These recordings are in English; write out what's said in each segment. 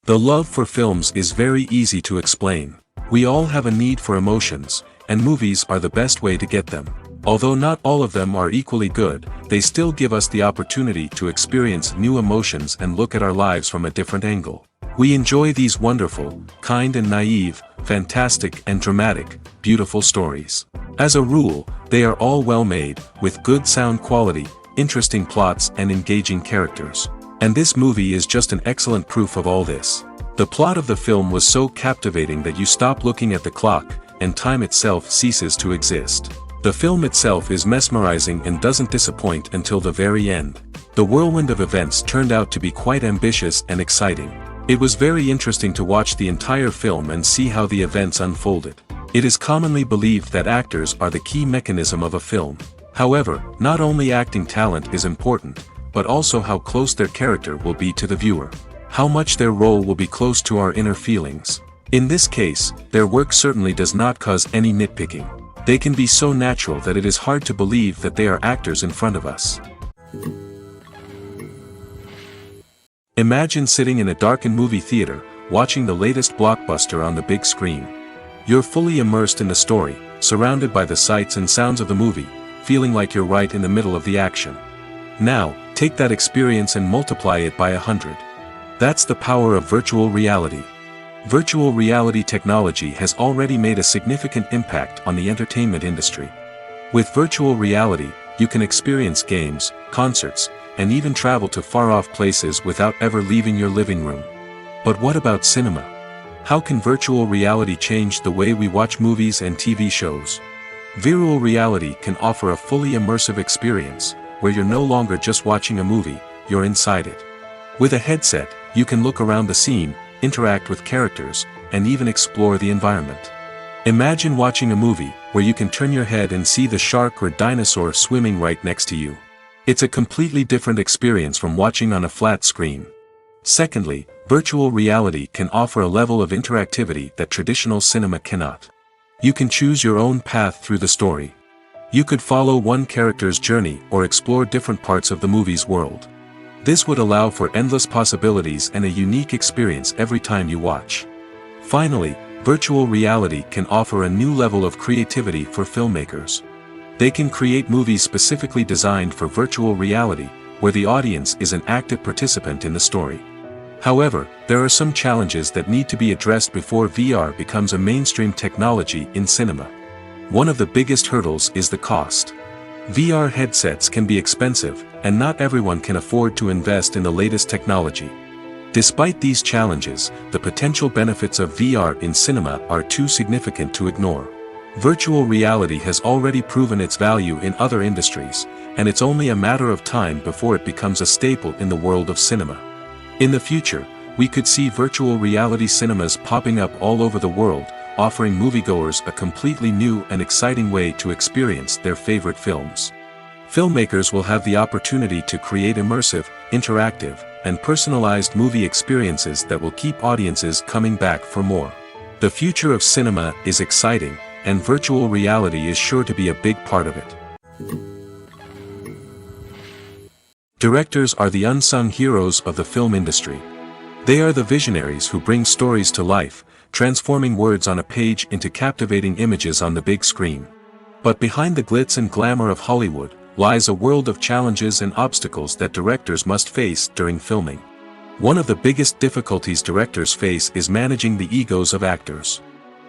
The love for films is very easy to explain. We all have a need for emotions, and movies are the best way to get them. Although not all of them are equally good, they still give us the opportunity to experience new emotions and look at our lives from a different angle. We enjoy these wonderful, kind and naive, fantastic and dramatic, beautiful stories. As a rule, they are all well made, with good sound quality, interesting plots and engaging characters. And this movie is just an excellent proof of all this. The plot of the film was so captivating that you stop looking at the clock, and time itself ceases to exist. The film itself is mesmerizing and doesn't disappoint until the very end. The whirlwind of events turned out to be quite ambitious and exciting. It was very interesting to watch the entire film and see how the events unfolded. It is commonly believed that actors are the key mechanism of a film. However, not only acting talent is important, but also how close their character will be to the viewer. How much their role will be close to our inner feelings. In this case, their work certainly does not cause any nitpicking. They can be so natural that it is hard to believe that they are actors in front of us. Imagine sitting in a darkened movie theater, watching the latest blockbuster on the big screen. You're fully immersed in the story, surrounded by the sights and sounds of the movie, feeling like you're right in the middle of the action. Now, take that experience and multiply it by 100. That's the power of virtual reality. Virtual reality technology has already made a significant impact on the entertainment industry. With virtual reality, you can experience games, concerts, and even travel to far-off places without ever leaving your living room. But what about cinema? How can virtual reality change the way we watch movies and TV shows? Virtual reality can offer a fully immersive experience, where you're no longer just watching a movie, you're inside it. With a headset, you can look around the scene, interact with characters, and even explore the environment. Imagine watching a movie where you can turn your head and see the shark or dinosaur swimming right next to you. It's a completely different experience from watching on a flat screen. Secondly, virtual reality can offer a level of interactivity that traditional cinema cannot. You can choose your own path through the story. You could follow one character's journey or explore different parts of the movie's world. This would allow for endless possibilities and a unique experience every time you watch. Finally, virtual reality can offer a new level of creativity for filmmakers. They can create movies specifically designed for virtual reality, where the audience is an active participant in the story. However, there are some challenges that need to be addressed before VR becomes a mainstream technology in cinema. One of the biggest hurdles is the cost. VR headsets can be expensive, and not everyone can afford to invest in the latest technology. Despite these challenges, the potential benefits of VR in cinema are too significant to ignore. Virtual reality has already proven its value in other industries, and it's only a matter of time before it becomes a staple in the world of cinema. In the future, we could see virtual reality cinemas popping up all over the world, offering moviegoers a completely new and exciting way to experience their favorite films. Filmmakers will have the opportunity to create immersive, interactive, and personalized movie experiences that will keep audiences coming back for more. The future of cinema is exciting, and virtual reality is sure to be a big part of it. Directors are the unsung heroes of the film industry. They are the visionaries who bring stories to life, transforming words on a page into captivating images on the big screen. But behind the glitz and glamour of Hollywood, lies a world of challenges and obstacles that directors must face during filming. One of the biggest difficulties directors face is managing the egos of actors.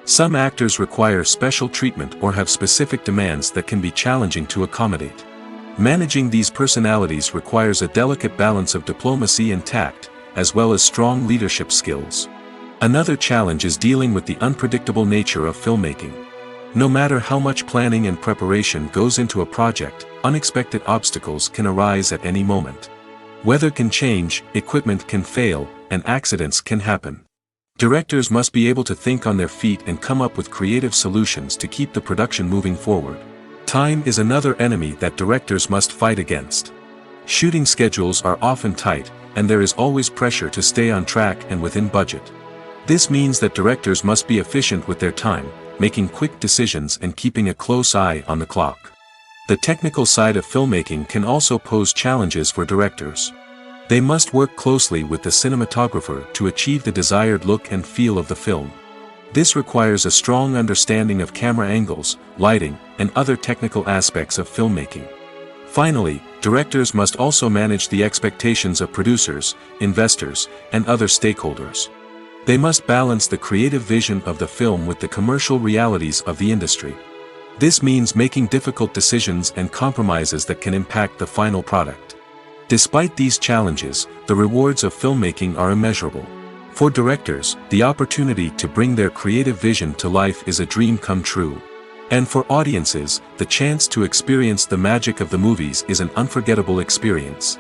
Some actors require special treatment or have specific demands that can be challenging to accommodate. Managing these personalities requires a delicate balance of diplomacy and tact, as well as strong leadership skills. Another challenge is dealing with the unpredictable nature of filmmaking. No matter how much planning and preparation goes into a project, unexpected obstacles can arise at any moment. Weather can change, equipment can fail, and accidents can happen. Directors must be able to think on their feet and come up with creative solutions to keep the production moving forward. Time is another enemy that directors must fight against. Shooting schedules are often tight, and there is always pressure to stay on track and within budget. This means that directors must be efficient with their time, making quick decisions and keeping a close eye on the clock. The technical side of filmmaking can also pose challenges for directors. They must work closely with the cinematographer to achieve the desired look and feel of the film. This requires a strong understanding of camera angles, lighting, and other technical aspects of filmmaking. Finally, directors must also manage the expectations of producers, investors, and other stakeholders. They must balance the creative vision of the film with the commercial realities of the industry. This means making difficult decisions and compromises that can impact the final product. Despite these challenges, the rewards of filmmaking are immeasurable. For directors, the opportunity to bring their creative vision to life is a dream come true. And for audiences, the chance to experience the magic of the movies is an unforgettable experience.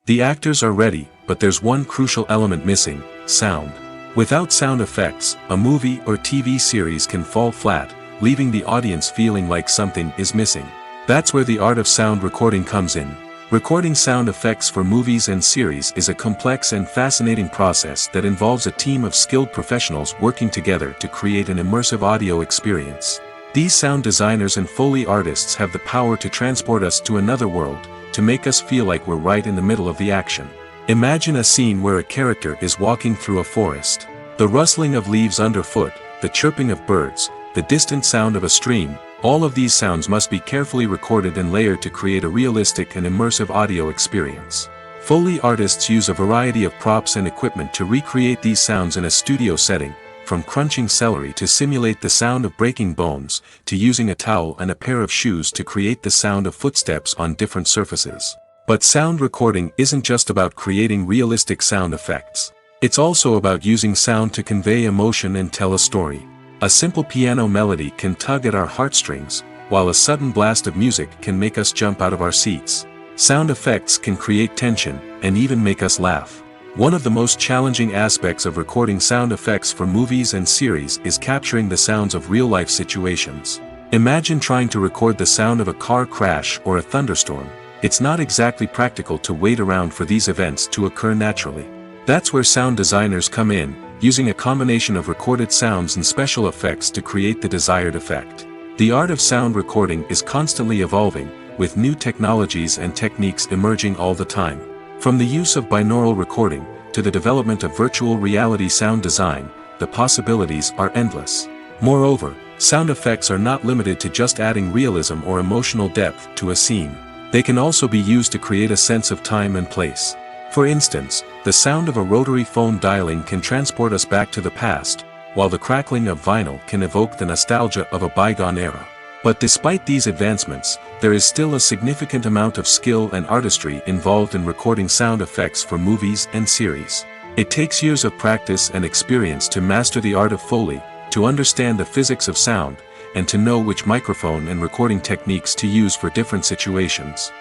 The actors are ready, but there's one crucial element missing: sound. Without sound effects, a movie or TV series can fall flat, leaving the audience feeling like something is missing. That's where the art of sound recording comes in. Recording sound effects for movies and series is a complex and fascinating process that involves a team of skilled professionals working together to create an immersive audio experience. These sound designers and Foley artists have the power to transport us to another world, to make us feel like we're right in the middle of the action. Imagine a scene where a character is walking through a forest. The rustling of leaves underfoot, the chirping of birds, the distant sound of a stream, all of these sounds must be carefully recorded and layered to create a realistic and immersive audio experience. Foley artists use a variety of props and equipment to recreate these sounds in a studio setting, from crunching celery to simulate the sound of breaking bones, to using a towel and a pair of shoes to create the sound of footsteps on different surfaces. But sound recording isn't just about creating realistic sound effects. It's also about using sound to convey emotion and tell a story. A simple piano melody can tug at our heartstrings, while a sudden blast of music can make us jump out of our seats. Sound effects can create tension, and even make us laugh. One of the most challenging aspects of recording sound effects for movies and series is capturing the sounds of real-life situations. Imagine trying to record the sound of a car crash or a thunderstorm. It's not exactly practical to wait around for these events to occur naturally. That's where sound designers come in, using a combination of recorded sounds and special effects to create the desired effect. The art of sound recording is constantly evolving, with new technologies and techniques emerging all the time. From the use of binaural recording, to the development of virtual reality sound design, the possibilities are endless. Moreover, sound effects are not limited to just adding realism or emotional depth to a scene. They can also be used to create a sense of time and place. For instance, the sound of a rotary phone dialing can transport us back to the past, while the crackling of vinyl can evoke the nostalgia of a bygone era. But despite these advancements, there is still a significant amount of skill and artistry involved in recording sound effects for movies and series. It takes years of practice and experience to master the art of Foley, to understand the physics of sound, and to know which microphone and recording techniques to use for different situations.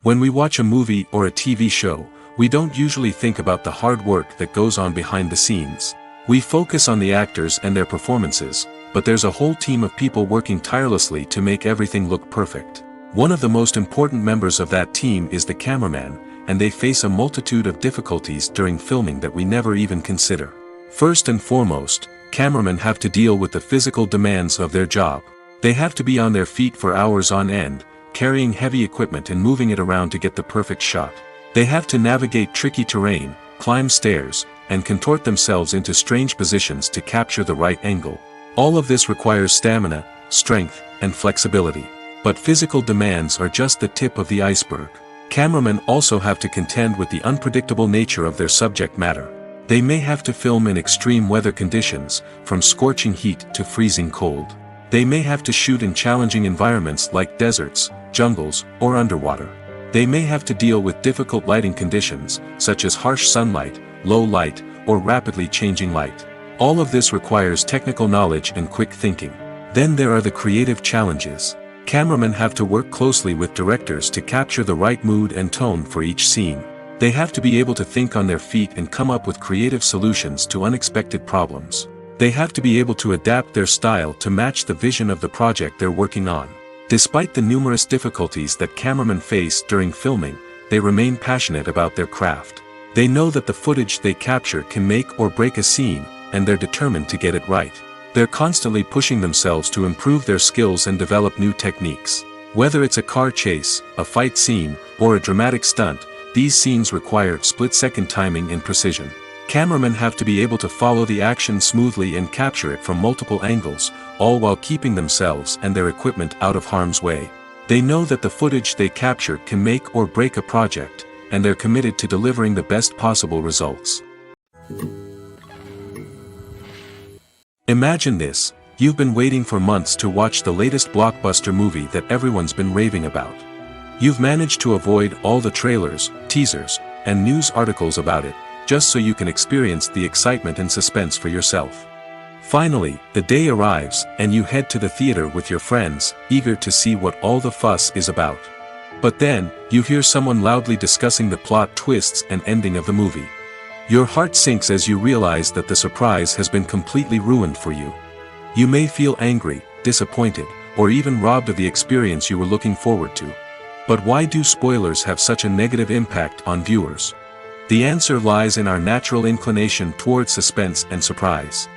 When we watch a movie or a TV show, we don't usually think about the hard work that goes on behind the scenes. We focus on the actors and their performances, but there's a whole team of people working tirelessly to make everything look perfect. One of the most important members of that team is the cameraman, and they face a multitude of difficulties during filming that we never even consider. First and foremost, cameramen have to deal with the physical demands of their job. They have to be on their feet for hours on end, carrying heavy equipment and moving it around to get the perfect shot. They have to navigate tricky terrain, climb stairs, and contort themselves into strange positions to capture the right angle. All of this requires stamina, strength, and flexibility. But physical demands are just the tip of the iceberg. Cameramen also have to contend with the unpredictable nature of their subject matter. They may have to film in extreme weather conditions, from scorching heat to freezing cold. They may have to shoot in challenging environments like deserts, jungles, or underwater. They may have to deal with difficult lighting conditions, such as harsh sunlight, low light, or rapidly changing light. All of this requires technical knowledge and quick thinking. Then there are the creative challenges. Cameramen have to work closely with directors to capture the right mood and tone for each scene. They have to be able to think on their feet and come up with creative solutions to unexpected problems. They have to be able to adapt their style to match the vision of the project they're working on. Despite the numerous difficulties that cameramen face during filming, they remain passionate about their craft. They know that the footage they capture can make or break a scene, and they're determined to get it right. They're constantly pushing themselves to improve their skills and develop new techniques. Whether it's a car chase, a fight scene, or a dramatic stunt, these scenes require split-second timing and precision. Cameramen have to be able to follow the action smoothly and capture it from multiple angles, all while keeping themselves and their equipment out of harm's way. They know that the footage they capture can make or break a project, and they're committed to delivering the best possible results. Imagine this: you've been waiting for months to watch the latest blockbuster movie that everyone's been raving about. You've managed to avoid all the trailers, teasers, and news articles about it, just so you can experience the excitement and suspense for yourself. Finally, the day arrives, and you head to the theater with your friends, eager to see what all the fuss is about. But then, you hear someone loudly discussing the plot twists and ending of the movie. Your heart sinks as you realize that the surprise has been completely ruined for you. You may feel angry, disappointed, or even robbed of the experience you were looking forward to. But why do spoilers have such a negative impact on viewers? The answer lies in our natural inclination towards suspense and surprise.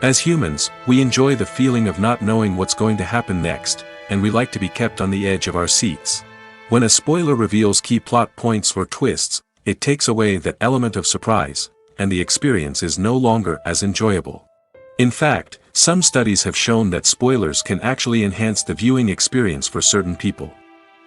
As humans, we enjoy the feeling of not knowing what's going to happen next, and we like to be kept on the edge of our seats. When a spoiler reveals key plot points or twists, it takes away that element of surprise, and the experience is no longer as enjoyable. In fact, some studies have shown that spoilers can actually enhance the viewing experience for certain people.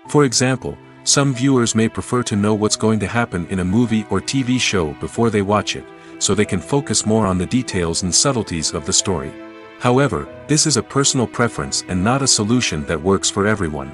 For example, some viewers may prefer to know what's going to happen in a movie or TV show before they watch it, so they can focus more on the details and subtleties of the story. However, this is a personal preference and not a solution that works for everyone.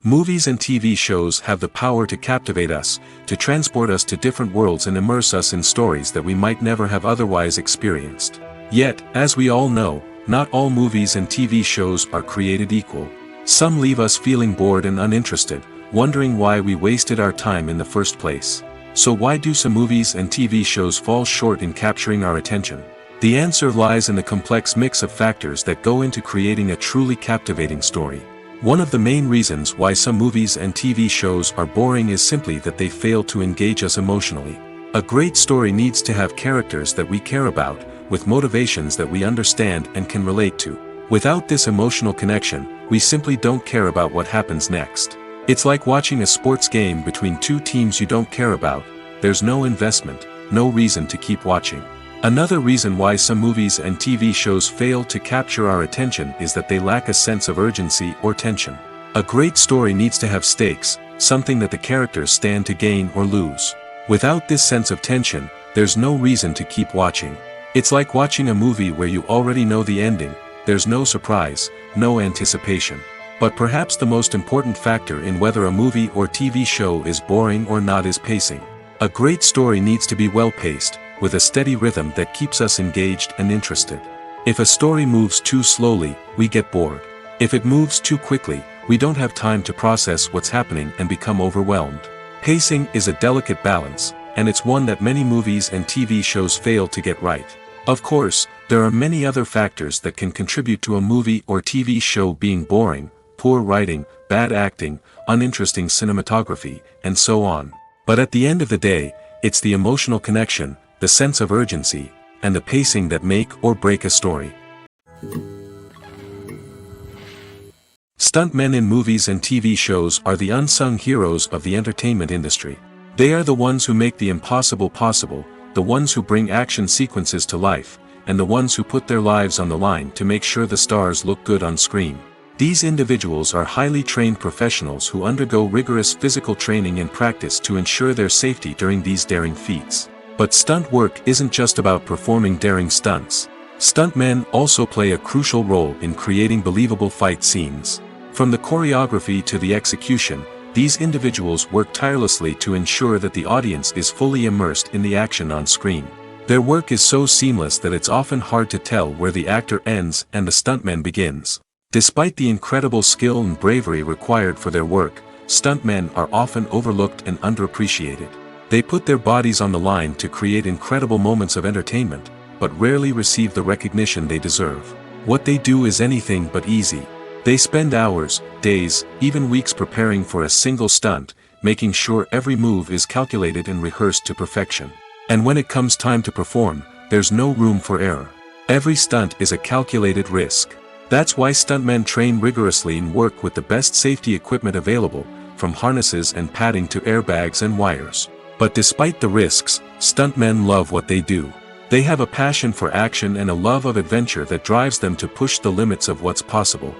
Movies and TV shows have the power to captivate us, to transport us to different worlds and immerse us in stories that we might never have otherwise experienced. Yet, as we all know, not all movies and TV shows are created equal. Some leave us feeling bored and uninterested, wondering why we wasted our time in the first place. So why do some movies and TV shows fall short in capturing our attention? The answer lies in the complex mix of factors that go into creating a truly captivating story. One of the main reasons why some movies and TV shows are boring is simply that they fail to engage us emotionally. A great story needs to have characters that we care about, with motivations that we understand and can relate to. Without this emotional connection, we simply don't care about what happens next. It's like watching a sports game between two teams you don't care about. There's no investment, no reason to keep watching. Another reason why some movies and TV shows fail to capture our attention is that they lack a sense of urgency or tension. A great story needs to have stakes, something that the characters stand to gain or lose. Without this sense of tension, there's no reason to keep watching. It's like watching a movie where you already know the ending. There's no surprise, no anticipation. But perhaps the most important factor in whether a movie or TV show is boring or not is pacing. A great story needs to be well-paced, with a steady rhythm that keeps us engaged and interested. If a story moves too slowly, we get bored. If it moves too quickly, we don't have time to process what's happening and become overwhelmed. Pacing is a delicate balance, and it's one that many movies and TV shows fail to get right. Of course, there are many other factors that can contribute to a movie or TV show being boring: poor writing, bad acting, uninteresting cinematography, and so on. But at the end of the day, it's the emotional connection, the sense of urgency, and the pacing that make or break a story. Stuntmen in movies and TV shows are the unsung heroes of the entertainment industry. They are the ones who make the impossible possible, the ones who bring action sequences to life, and the ones who put their lives on the line to make sure the stars look good on screen. These individuals are highly trained professionals who undergo rigorous physical training and practice to ensure their safety during these daring feats. But stunt work isn't just about performing daring stunts. Stuntmen also play a crucial role in creating believable fight scenes. From the choreography to the execution, these individuals work tirelessly to ensure that the audience is fully immersed in the action on screen. Their work is so seamless that it's often hard to tell where the actor ends and the stuntman begins. Despite the incredible skill and bravery required for their work, stuntmen are often overlooked and underappreciated. They put their bodies on the line to create incredible moments of entertainment, but rarely receive the recognition they deserve. What they do is anything but easy. They spend hours, days, even weeks preparing for a single stunt, making sure every move is calculated and rehearsed to perfection. And when it comes time to perform, there's no room for error. Every stunt is a calculated risk. That's why stuntmen train rigorously and work with the best safety equipment available, from harnesses and padding to airbags and wires. But despite the risks, stuntmen love what they do. They have a passion for action and a love of adventure that drives them to push the limits of what's possible.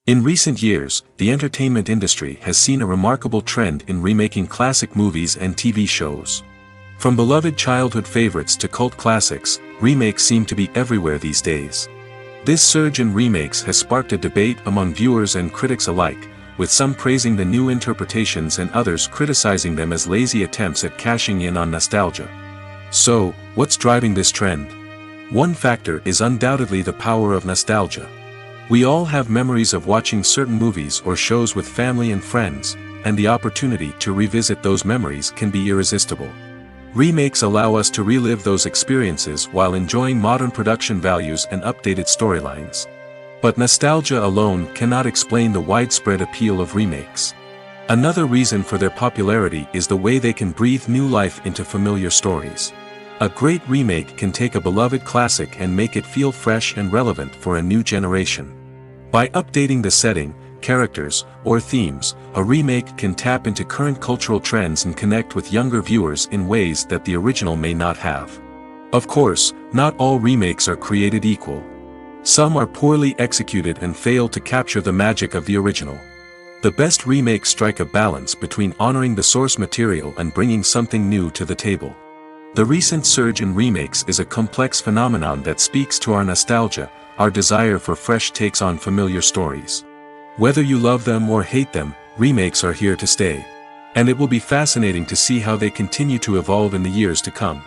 In recent years, the entertainment industry has seen a remarkable trend in remaking classic movies and TV shows. From beloved childhood favorites to cult classics, remakes seem to be everywhere these days. This surge in remakes has sparked a debate among viewers and critics alike, with some praising the new interpretations and others criticizing them as lazy attempts at cashing in on nostalgia. So, what's driving this trend? One factor is undoubtedly the power of nostalgia. We all have memories of watching certain movies or shows with family and friends, and the opportunity to revisit those memories can be irresistible. Remakes allow us to relive those experiences while enjoying modern production values and updated storylines. But nostalgia alone cannot explain the widespread appeal of remakes. Another reason for their popularity is the way they can breathe new life into familiar stories. A great remake can take a beloved classic and make it feel fresh and relevant for a new generation. By updating the setting, characters, or themes, a remake can tap into current cultural trends and connect with younger viewers in ways that the original may not have. Of course, not all remakes are created equal. Some are poorly executed and fail to capture the magic of the original. The best remakes strike a balance between honoring the source material and bringing something new to the table. The recent surge in remakes is a complex phenomenon that speaks to our nostalgia, our desire for fresh takes on familiar stories. Whether you love them or hate them, remakes are here to stay. And it will be fascinating to see how they continue to evolve in the years to come.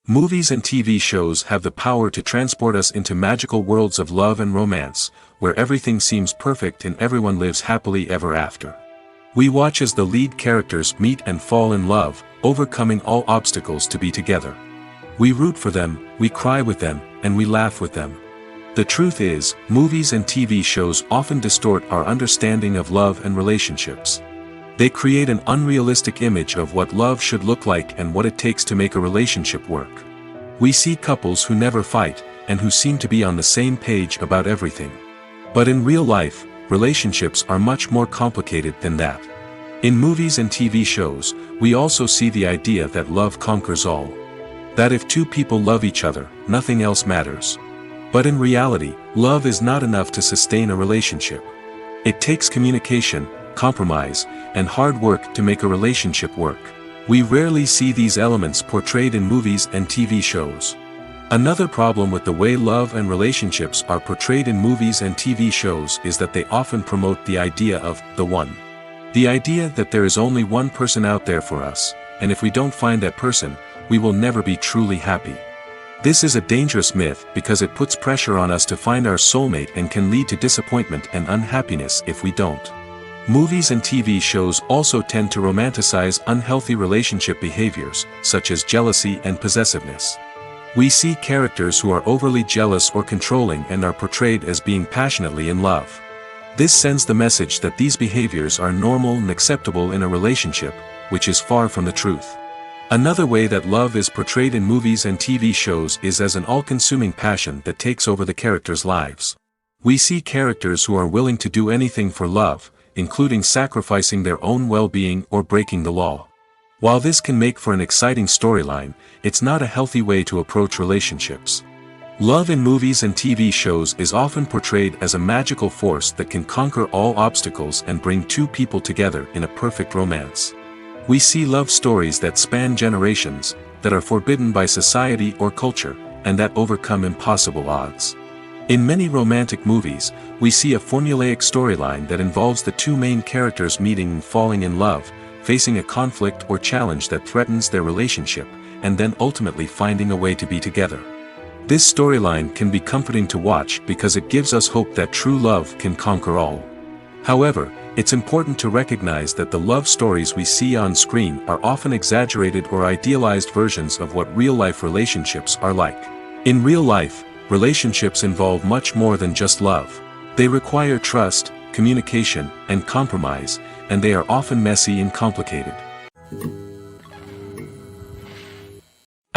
Movies and TV shows have the power to transport us into magical worlds of love and romance, where everything seems perfect and everyone lives happily ever after. We watch as the lead characters meet and fall in love, overcoming all obstacles to be together. We root for them, we cry with them, and we laugh with them. The truth is, movies and TV shows often distort our understanding of love and relationships. They create an unrealistic image of what love should look like and what it takes to make a relationship work. We see couples who never fight, and who seem to be on the same page about everything. But in real life, relationships are much more complicated than that. In movies and TV shows, we also see the idea that love conquers all. That if two people love each other, nothing else matters. But in reality, love is not enough to sustain a relationship. It takes communication, compromise, and hard work to make a relationship work. We rarely see these elements portrayed in movies and TV shows. Another problem with the way love and relationships are portrayed in movies and TV shows is that they often promote the idea of the one. The idea that there is only one person out there for us, and if we don't find that person, we will never be truly happy. This is a dangerous myth because it puts pressure on us to find our soulmate and can lead to disappointment and unhappiness if we don't. Movies and TV shows also tend to romanticize unhealthy relationship behaviors, such as jealousy and possessiveness. We see characters who are overly jealous or controlling and are portrayed as being passionately in love. This sends the message that these behaviors are normal and acceptable in a relationship, which is far from the truth. Another way that love is portrayed in movies and TV shows is as an all-consuming passion that takes over the characters' lives. We see characters who are willing to do anything for love, including sacrificing their own well-being or breaking the law. While this can make for an exciting storyline, it's not a healthy way to approach relationships. Love in movies and TV shows is often portrayed as a magical force that can conquer all obstacles and bring two people together in a perfect romance. We see love stories that span generations, that are forbidden by society or culture, and that overcome impossible odds. In many romantic movies, we see a formulaic storyline that involves the two main characters meeting and falling in love, facing a conflict or challenge that threatens their relationship, and then ultimately finding a way to be together. This storyline can be comforting to watch because it gives us hope that true love can conquer all. However, it's important to recognize that the love stories we see on screen are often exaggerated or idealized versions of what real-life relationships are like. In real life, relationships involve much more than just love. They require trust, communication, and compromise, and they are often messy and complicated.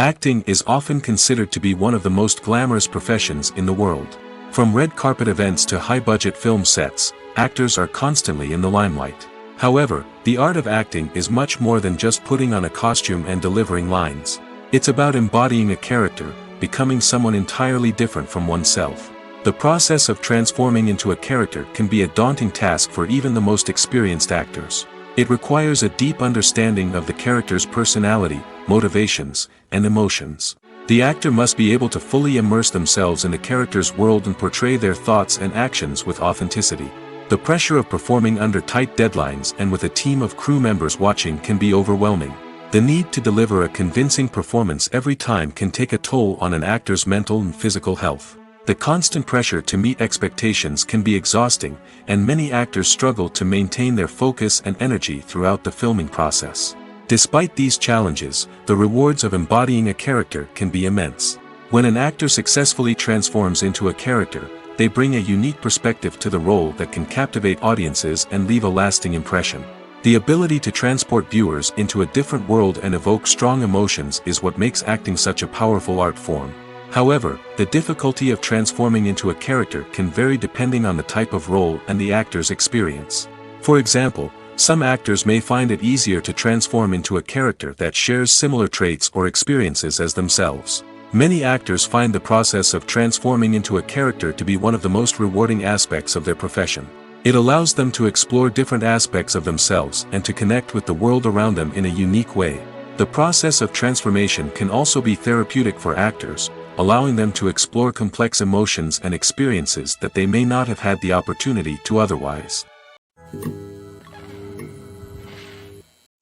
Acting is often considered to be one of the most glamorous professions in the world. From red carpet events to high-budget film sets, actors are constantly in the limelight. However, the art of acting is much more than just putting on a costume and delivering lines. It's about embodying a character, becoming someone entirely different from oneself. The process of transforming into a character can be a daunting task for even the most experienced actors. It requires a deep understanding of the character's personality, motivations, and emotions. The actor must be able to fully immerse themselves in the character's world and portray their thoughts and actions with authenticity. The pressure of performing under tight deadlines and with a team of crew members watching can be overwhelming. The need to deliver a convincing performance every time can take a toll on an actor's mental and physical health. The constant pressure to meet expectations can be exhausting, and many actors struggle to maintain their focus and energy throughout the filming process. Despite these challenges, the rewards of embodying a character can be immense. When an actor successfully transforms into a character, they bring a unique perspective to the role that can captivate audiences and leave a lasting impression. The ability to transport viewers into a different world and evoke strong emotions is what makes acting such a powerful art form. However, the difficulty of transforming into a character can vary depending on the type of role and the actor's experience. For example, some actors may find it easier to transform into a character that shares similar traits or experiences as themselves. Many actors find the process of transforming into a character to be one of the most rewarding aspects of their profession. It allows them to explore different aspects of themselves and to connect with the world around them in a unique way. The process of transformation can also be therapeutic for actors, allowing them to explore complex emotions and experiences that they may not have had the opportunity to otherwise.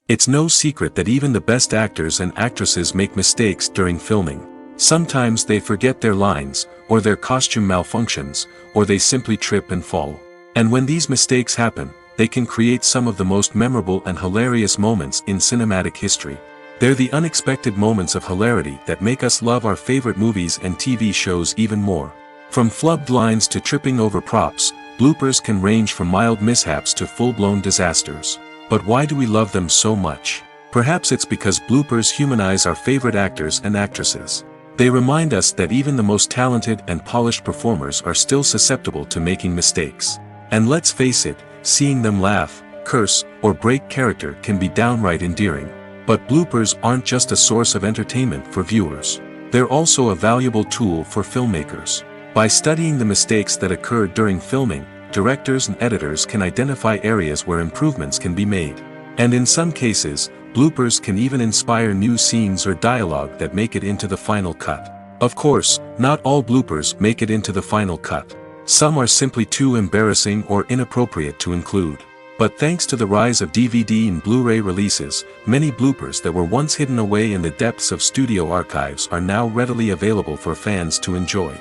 It's no secret that even the best actors and actresses make mistakes during filming. Sometimes they forget their lines, or their costume malfunctions, or they simply trip and fall. And when these mistakes happen, they can create some of the most memorable and hilarious moments in cinematic history. They're the unexpected moments of hilarity that make us love our favorite movies and TV shows even more. From flubbed lines to tripping over props, bloopers can range from mild mishaps to full-blown disasters. But why do we love them so much? Perhaps it's because bloopers humanize our favorite actors and actresses. They remind us that even the most talented and polished performers are still susceptible to making mistakes. And let's face it, seeing them laugh, curse, or break character can be downright endearing. But bloopers aren't just a source of entertainment for viewers. They're also a valuable tool for filmmakers. By studying the mistakes that occurred during filming, directors and editors can identify areas where improvements can be made. And in some cases, bloopers can even inspire new scenes or dialogue that make it into the final cut. Of course, not all bloopers make it into the final cut. Some are simply too embarrassing or inappropriate to include. But thanks to the rise of DVD and Blu-ray releases, many bloopers that were once hidden away in the depths of studio archives are now readily available for fans to enjoy.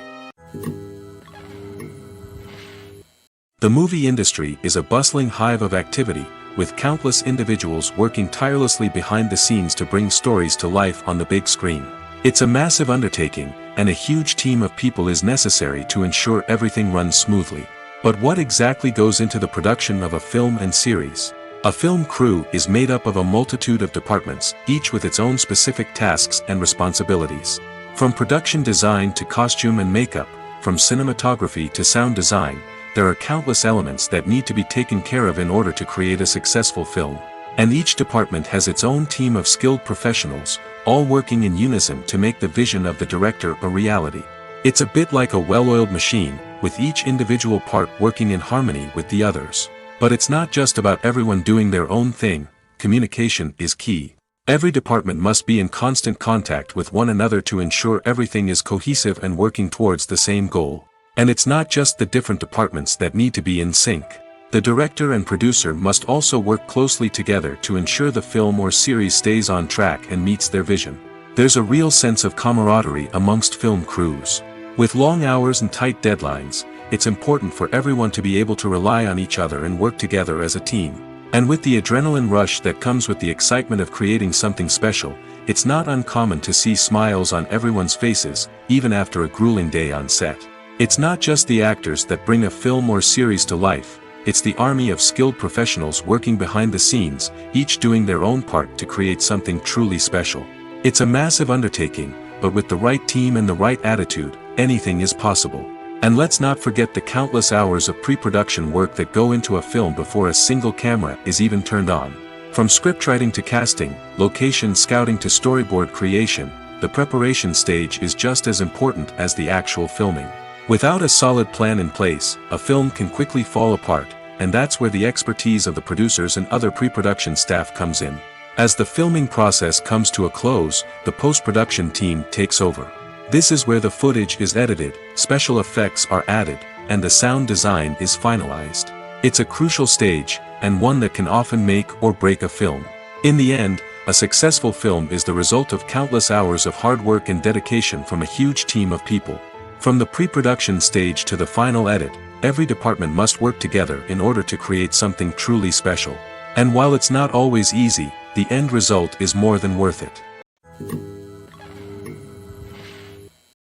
The movie industry is a bustling hive of activity, with countless individuals working tirelessly behind the scenes to bring stories to life on the big screen. It's a massive undertaking, and a huge team of people is necessary to ensure everything runs smoothly. But what exactly goes into the production of a film and series? A film crew is made up of a multitude of departments, each with its own specific tasks and responsibilities. From production design to costume and makeup, from cinematography to sound design, there are countless elements that need to be taken care of in order to create a successful film. And each department has its own team of skilled professionals, all working in unison to make the vision of the director a reality. It's a bit like a well-oiled machine, with each individual part working in harmony with the others. But it's not just about everyone doing their own thing. Communication is key. Every department must be in constant contact with one another to ensure everything is cohesive and working towards the same goal. And it's not just the different departments that need to be in sync. The director and producer must also work closely together to ensure the film or series stays on track and meets their vision. There's a real sense of camaraderie amongst film crews. With long hours and tight deadlines, it's important for everyone to be able to rely on each other and work together as a team. And with the adrenaline rush that comes with the excitement of creating something special, it's not uncommon to see smiles on everyone's faces, even after a grueling day on set. It's not just the actors that bring a film or series to life. it's the army of skilled professionals working behind the scenes, each doing their own part to create something truly special. It's a massive undertaking, but with the right team and the right attitude, anything is possible. And let's not forget the countless hours of pre-production work that go into a film before a single camera is even turned on. From scriptwriting to casting, location scouting to storyboard creation, the preparation stage is just as important as the actual filming. Without a solid plan in place, a film can quickly fall apart, and that's where the expertise of the producers and other pre-production staff comes in. As the filming process comes to a close, the post-production team takes over. This is where the footage is edited, special effects are added, and the sound design is finalized. It's a crucial stage, and one that can often make or break a film. In the end, a successful film is the result of countless hours of hard work and dedication from a huge team of people. From the pre-production stage to the final edit, every department must work together in order to create something truly special. And while it's not always easy, the end result is more than worth it.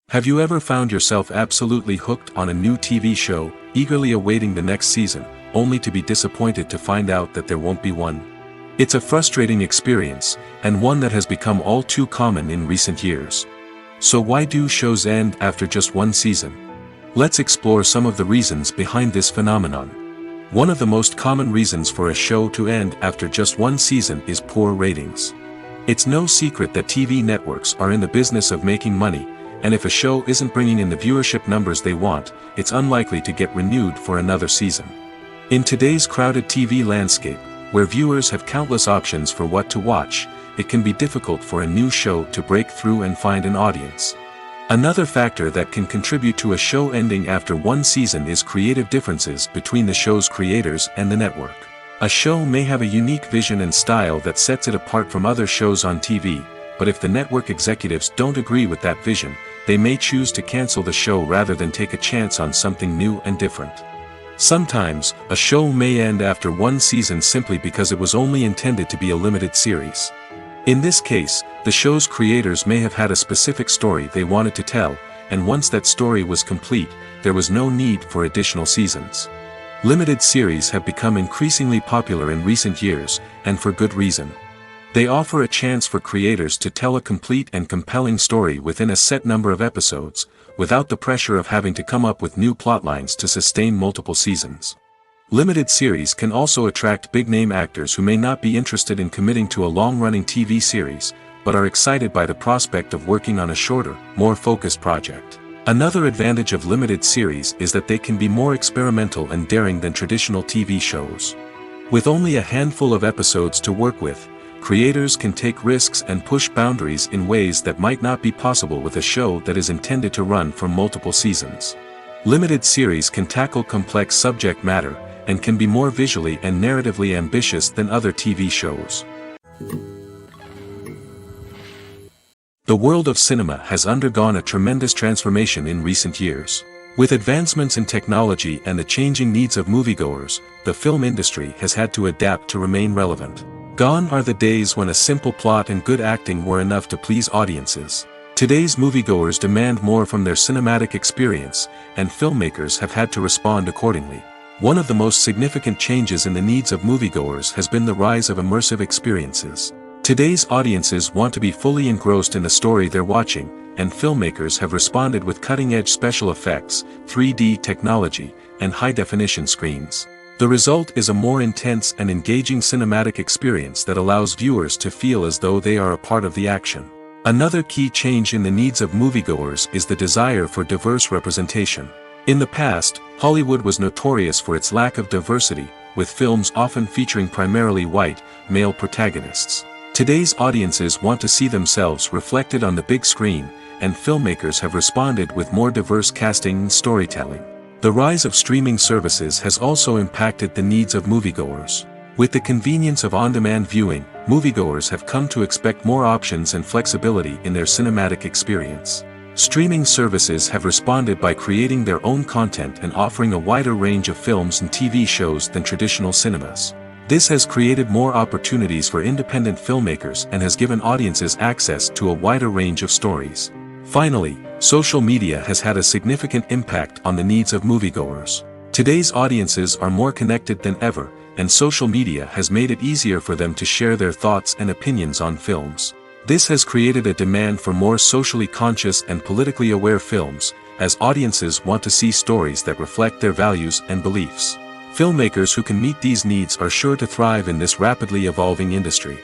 Have you ever found yourself absolutely hooked on a new TV show, eagerly awaiting the next season, only to be disappointed to find out that there won't be one? It's a frustrating experience, and one that has become all too common in recent years. So why do shows end after just one season? Let's explore some of the reasons behind this phenomenon. One of the most common reasons for a show to end after just one season is poor ratings. It's no secret that TV networks are in the business of making money, and if a show isn't bringing in the viewership numbers they want, it's unlikely to get renewed for another season. In today's crowded TV landscape, where viewers have countless options for what to watch, it can be difficult for a new show to break through and find an audience. Another factor that can contribute to a show ending after one season is creative differences between the show's creators and the network. A show may have a unique vision and style that sets it apart from other shows on TV, but if the network executives don't agree with that vision, they may choose to cancel the show rather than take a chance on something new and different. Sometimes, a show may end after one season simply because it was only intended to be a limited series. In this case, the show's creators may have had a specific story they wanted to tell, and once that story was complete, there was no need for additional seasons. Limited series have become increasingly popular in recent years, and for good reason. They offer a chance for creators to tell a complete and compelling story within a set number of episodes, without the pressure of having to come up with new plotlines to sustain multiple seasons. Limited series can also attract big-name actors who may not be interested in committing to a long-running TV series, but are excited by the prospect of working on a shorter, more focused project. Another advantage of limited series is that they can be more experimental and daring than traditional TV shows. With only a handful of episodes to work with, creators can take risks and push boundaries in ways that might not be possible with a show that is intended to run for multiple seasons. Limited series can tackle complex subject matter, and can be more visually and narratively ambitious than other TV shows. The world of cinema has undergone a tremendous transformation in recent years. With advancements in technology and the changing needs of moviegoers, the film industry has had to adapt to remain relevant. Gone are the days when a simple plot and good acting were enough to please audiences. Today's moviegoers demand more from their cinematic experience, and filmmakers have had to respond accordingly. One of the most significant changes in the needs of moviegoers has been the rise of immersive experiences. Today's audiences want to be fully engrossed in the story they're watching, and filmmakers have responded with cutting-edge special effects, 3D technology, and high-definition screens. The result is a more intense and engaging cinematic experience that allows viewers to feel as though they are a part of the action. Another key change in the needs of moviegoers is the desire for diverse representation. In the past, Hollywood was notorious for its lack of diversity, with films often featuring primarily white, male protagonists. Today's audiences want to see themselves reflected on the big screen, and filmmakers have responded with more diverse casting and storytelling. The rise of streaming services has also impacted the needs of moviegoers. With the convenience of on-demand viewing, moviegoers have come to expect more options and flexibility in their cinematic experience. Streaming services have responded by creating their own content and offering a wider range of films and TV shows than traditional cinemas. This has created more opportunities for independent filmmakers and has given audiences access to a wider range of stories. Finally, social media has had a significant impact on the needs of moviegoers. Today's audiences are more connected than ever, and social media has made it easier for them to share their thoughts and opinions on films. This has created a demand for more socially conscious and politically aware films, as audiences want to see stories that reflect their values and beliefs. Filmmakers who can meet these needs are sure to thrive in this rapidly evolving industry.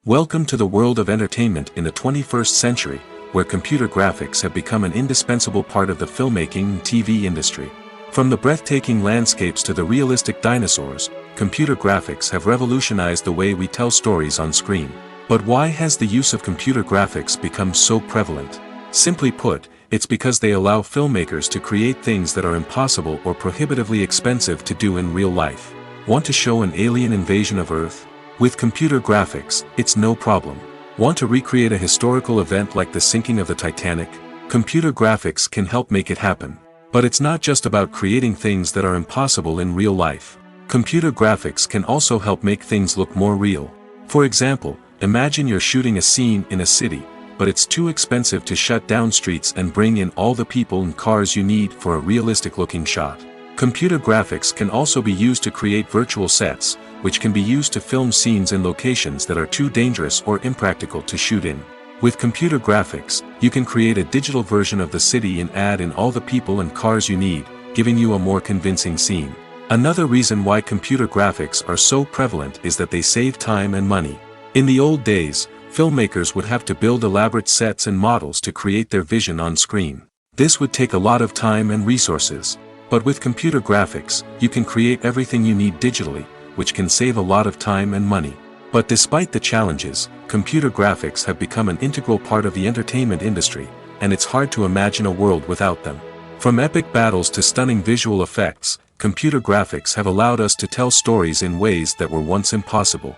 Welcome to the world of entertainment in the 21st century, where computer graphics have become an indispensable part of the filmmaking and TV industry. From the breathtaking landscapes to the realistic dinosaurs, computer graphics have revolutionized the way we tell stories on screen. But why has the use of computer graphics become so prevalent? Simply put, it's because they allow filmmakers to create things that are impossible or prohibitively expensive to do in real life. Want to show an alien invasion of Earth? With computer graphics, it's no problem. Want to recreate a historical event like the sinking of the Titanic? Computer graphics can help make it happen. But it's not just about creating things that are impossible in real life. Computer graphics can also help make things look more real. For example, imagine you're shooting a scene in a city, but it's too expensive to shut down streets and bring in all the people and cars you need for a realistic-looking shot. Computer graphics can also be used to create virtual sets, which can be used to film scenes in locations that are too dangerous or impractical to shoot in. With computer graphics, you can create a digital version of the city and add in all the people and cars you need, giving you a more convincing scene. Another reason why computer graphics are so prevalent is that they save time and money. In the old days, filmmakers would have to build elaborate sets and models to create their vision on screen. This would take a lot of time and resources. But with computer graphics, you can create everything you need digitally, which can save a lot of time and money. But despite the challenges, computer graphics have become an integral part of the entertainment industry, and it's hard to imagine a world without them. From epic battles to stunning visual effects, computer graphics have allowed us to tell stories in ways that were once impossible.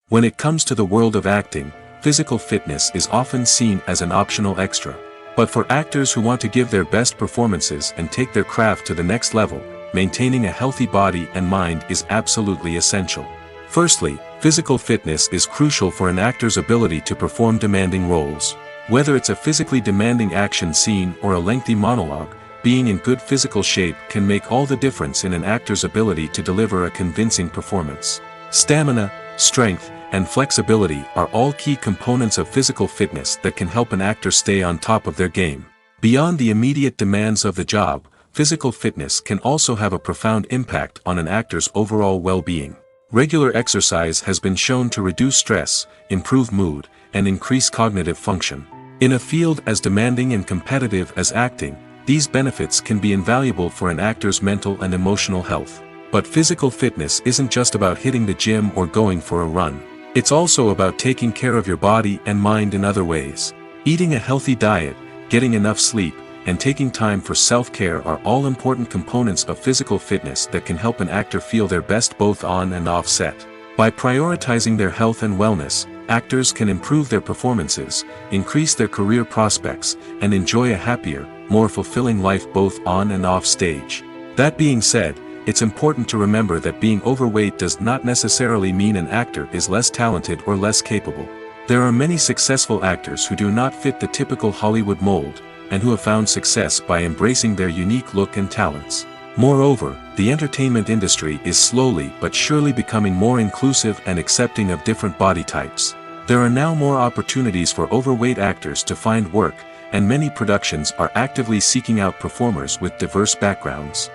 When it comes to the world of acting, physical fitness is often seen as an optional extra. But for actors who want to give their best performances and take their craft to the next level, maintaining a healthy body and mind is absolutely essential. Firstly, physical fitness is crucial for an actor's ability to perform demanding roles. Whether it's a physically demanding action scene or a lengthy monologue, being in good physical shape can make all the difference in an actor's ability to deliver a convincing performance. Stamina, strength, and flexibility are all key components of physical fitness that can help an actor stay on top of their game. Beyond the immediate demands of the job, physical fitness can also have a profound impact on an actor's overall well-being. Regular exercise has been shown to reduce stress, improve mood, and increase cognitive function. In a field as demanding and competitive as acting, these benefits can be invaluable for an actor's mental and emotional health. But physical fitness isn't just about hitting the gym or going for a run. It's also about taking care of your body and mind in other ways. Eating a healthy diet, getting enough sleep, and taking time for self-care are all important components of physical fitness that can help an actor feel their best both on and off set. By prioritizing their health and wellness, actors can improve their performances, increase their career prospects, and enjoy a happier, more fulfilling life both on and off stage. That being said, it's important to remember that being overweight does not necessarily mean an actor is less talented or less capable. There are many successful actors who do not fit the typical Hollywood mold, and who have found success by embracing their unique look and talents. Moreover, the entertainment industry is slowly but surely becoming more inclusive and accepting of different body types. There are now more opportunities for overweight actors to find work, and many productions are actively seeking out performers with diverse backgrounds.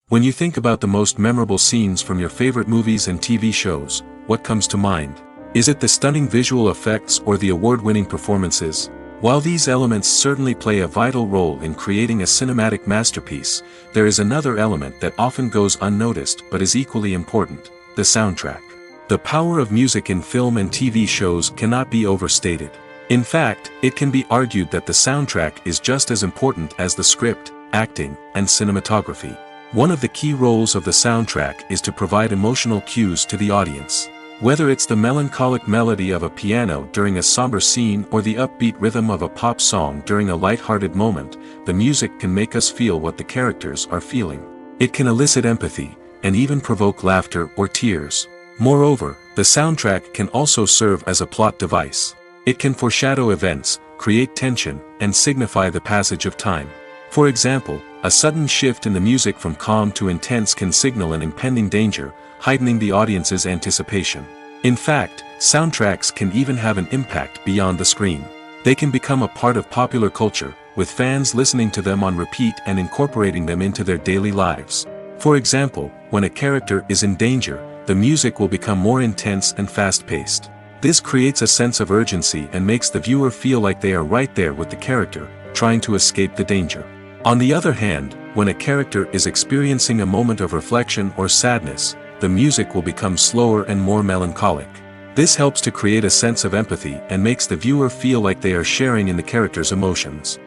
When you think about the most memorable scenes from your favorite movies and TV shows, what comes to mind? Is it the stunning visual effects or the award-winning performances? While these elements certainly play a vital role in creating a cinematic masterpiece, there is another element that often goes unnoticed but is equally important: the soundtrack. The power of music in film and TV shows cannot be overstated. In fact, it can be argued that the soundtrack is just as important as the script, acting, and cinematography. One of the key roles of the soundtrack is to provide emotional cues to the audience. Whether it's the melancholic melody of a piano during a somber scene or the upbeat rhythm of a pop song during a light-hearted moment, the music can make us feel what the characters are feeling. It can elicit empathy, and even provoke laughter or tears. Moreover, the soundtrack can also serve as a plot device. It can foreshadow events, create tension, and signify the passage of time. For example, a sudden shift in the music from calm to intense can signal an impending danger, heightening the audience's anticipation. In fact, soundtracks can even have an impact beyond the screen. They can become a part of popular culture, with fans listening to them on repeat and incorporating them into their daily lives. For example, when a character is in danger, the music will become more intense and fast-paced. This creates a sense of urgency and makes the viewer feel like they are right there with the character, trying to escape the danger. On the other hand, when a character is experiencing a moment of reflection or sadness, the music will become slower and more melancholic. This helps to create a sense of empathy and makes the viewer feel like they are sharing in the character's emotions.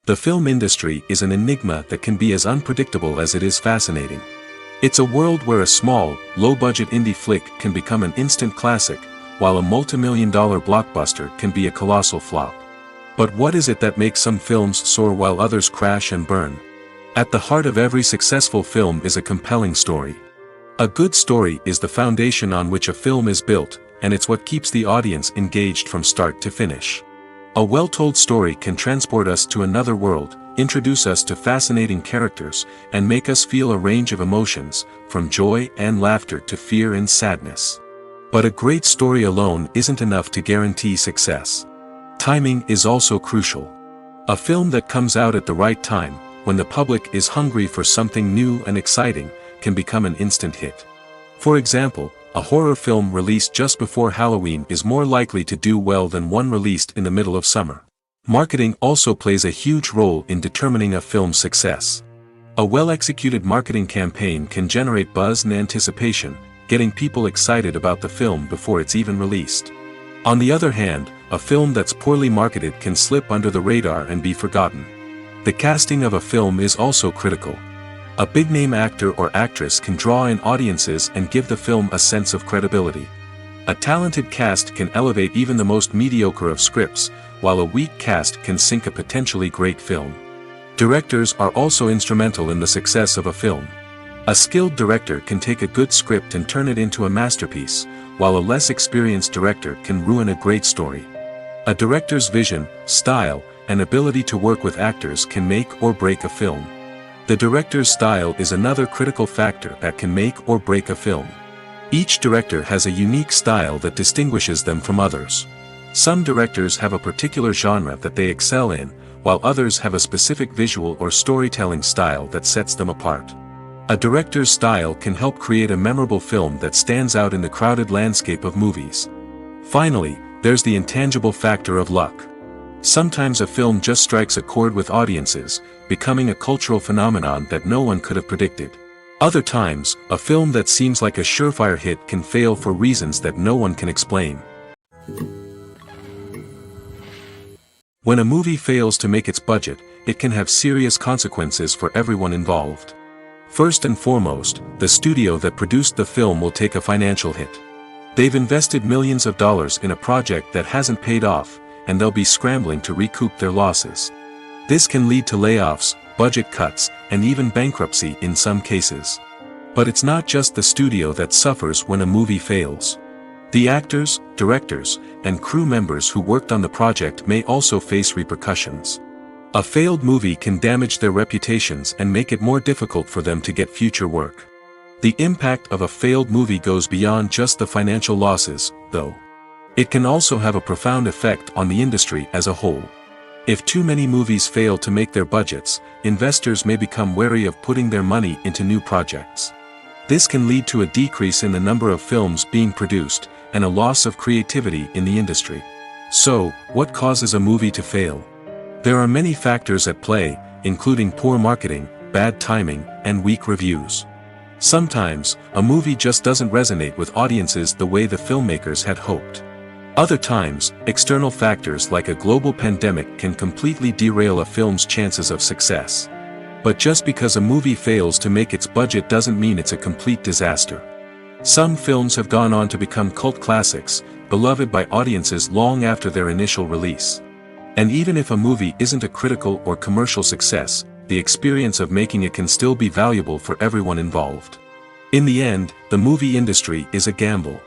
The film industry is an enigma that can be as unpredictable as it is fascinating. It's a world where a small, low-budget indie flick can become an instant classic, while a multi-million-dollar blockbuster can be a colossal flop. But what is it that makes some films soar while others crash and burn? At the heart of every successful film is a compelling story. A good story is the foundation on which a film is built, and it's what keeps the audience engaged from start to finish. A well-told story can transport us to another world, introduce us to fascinating characters, and make us feel a range of emotions, from joy and laughter to fear and sadness. But a great story alone isn't enough to guarantee success. Timing is also crucial. A film that comes out at the right time, when the public is hungry for something new and exciting, can become an instant hit. For example, a horror film released just before Halloween is more likely to do well than one released in the middle of summer. Marketing also plays a huge role in determining a film's success. A well-executed marketing campaign can generate buzz and anticipation, getting people excited about the film before it's even released. On the other hand, a film that's poorly marketed can slip under the radar and be forgotten. The casting of a film is also critical. A big-name actor or actress can draw in audiences and give the film a sense of credibility. A talented cast can elevate even the most mediocre of scripts, while a weak cast can sink a potentially great film. Directors are also instrumental in the success of a film. A skilled director can take a good script and turn it into a masterpiece, while a less experienced director can ruin a great story. A director's vision, style, and ability to work with actors can make or break a film. The director's style is another critical factor that can make or break a film. Each director has a unique style that distinguishes them from others. Some directors have a particular genre that they excel in, while others have a specific visual or storytelling style that sets them apart. A director's style can help create a memorable film that stands out in the crowded landscape of movies. Finally, there's the intangible factor of luck. Sometimes a film just strikes a chord with audiences, becoming a cultural phenomenon that no one could have predicted. Other times, a film that seems like a surefire hit can fail for reasons that no one can explain. When a movie fails to make its budget, it can have serious consequences for everyone involved. First and foremost, the studio that produced the film will take a financial hit. They've invested millions of dollars in a project that hasn't paid off, and they'll be scrambling to recoup their losses. This can lead to layoffs, budget cuts, and even bankruptcy in some cases. But it's not just the studio that suffers when a movie fails. The actors, directors, and crew members who worked on the project may also face repercussions. A failed movie can damage their reputations and make it more difficult for them to get future work. The impact of a failed movie goes beyond just the financial losses, though. It can also have a profound effect on the industry as a whole. If too many movies fail to make their budgets, investors may become wary of putting their money into new projects. This can lead to a decrease in the number of films being produced, and a loss of creativity in the industry. So, what causes a movie to fail? There are many factors at play, including poor marketing, bad timing, and weak reviews. Sometimes, a movie just doesn't resonate with audiences the way the filmmakers had hoped. Other times, external factors like a global pandemic can completely derail a film's chances of success. But just because a movie fails to make its budget doesn't mean it's a complete disaster. Some films have gone on to become cult classics, beloved by audiences long after their initial release. And even if a movie isn't a critical or commercial success, the experience of making it can still be valuable for everyone involved. In the end, the movie industry is a gamble.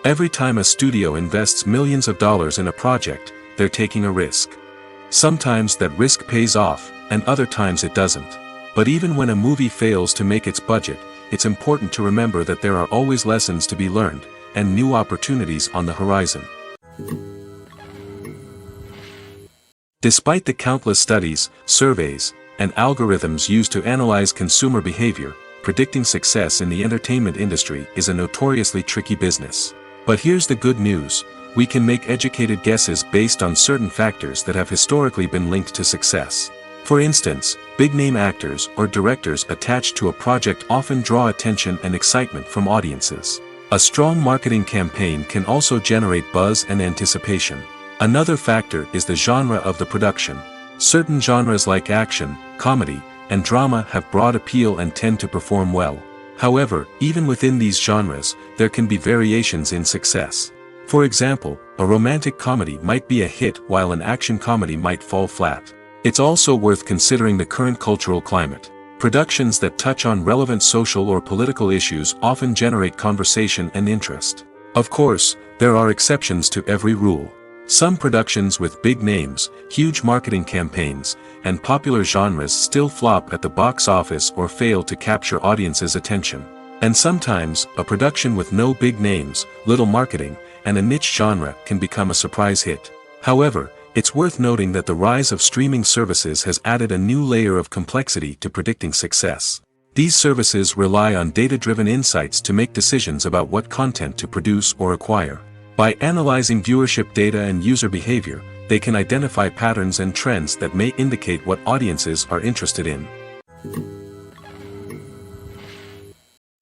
Every time a studio invests millions of dollars in a project, they're taking a risk. Sometimes that risk pays off, and other times it doesn't. But even when a movie fails to make its budget, it's important to remember that there are always lessons to be learned, and new opportunities on the horizon. Despite the countless studies, surveys, and algorithms used to analyze consumer behavior, predicting success in the entertainment industry is a notoriously tricky business. But here's the good news: we can make educated guesses based on certain factors that have historically been linked to success. For instance, big-name actors or directors attached to a project often draw attention and excitement from audiences. A strong marketing campaign can also generate buzz and anticipation. Another factor is the genre of the production. Certain genres like action, comedy, and drama have broad appeal and tend to perform well. However, even within these genres, there can be variations in success. For example, a romantic comedy might be a hit while an action comedy might fall flat. It's also worth considering the current cultural climate. Productions that touch on relevant social or political issues often generate conversation and interest. Of course, there are exceptions to every rule. Some productions with big names, huge marketing campaigns, and popular genres still flop at the box office or fail to capture audiences' attention. And sometimes, a production with no big names, little marketing, and a niche genre can become a surprise hit. However, it's worth noting that the rise of streaming services has added a new layer of complexity to predicting success. These services rely on data-driven insights to make decisions about what content to produce or acquire. By analyzing viewership data and user behavior, they can identify patterns and trends that may indicate what audiences are interested in.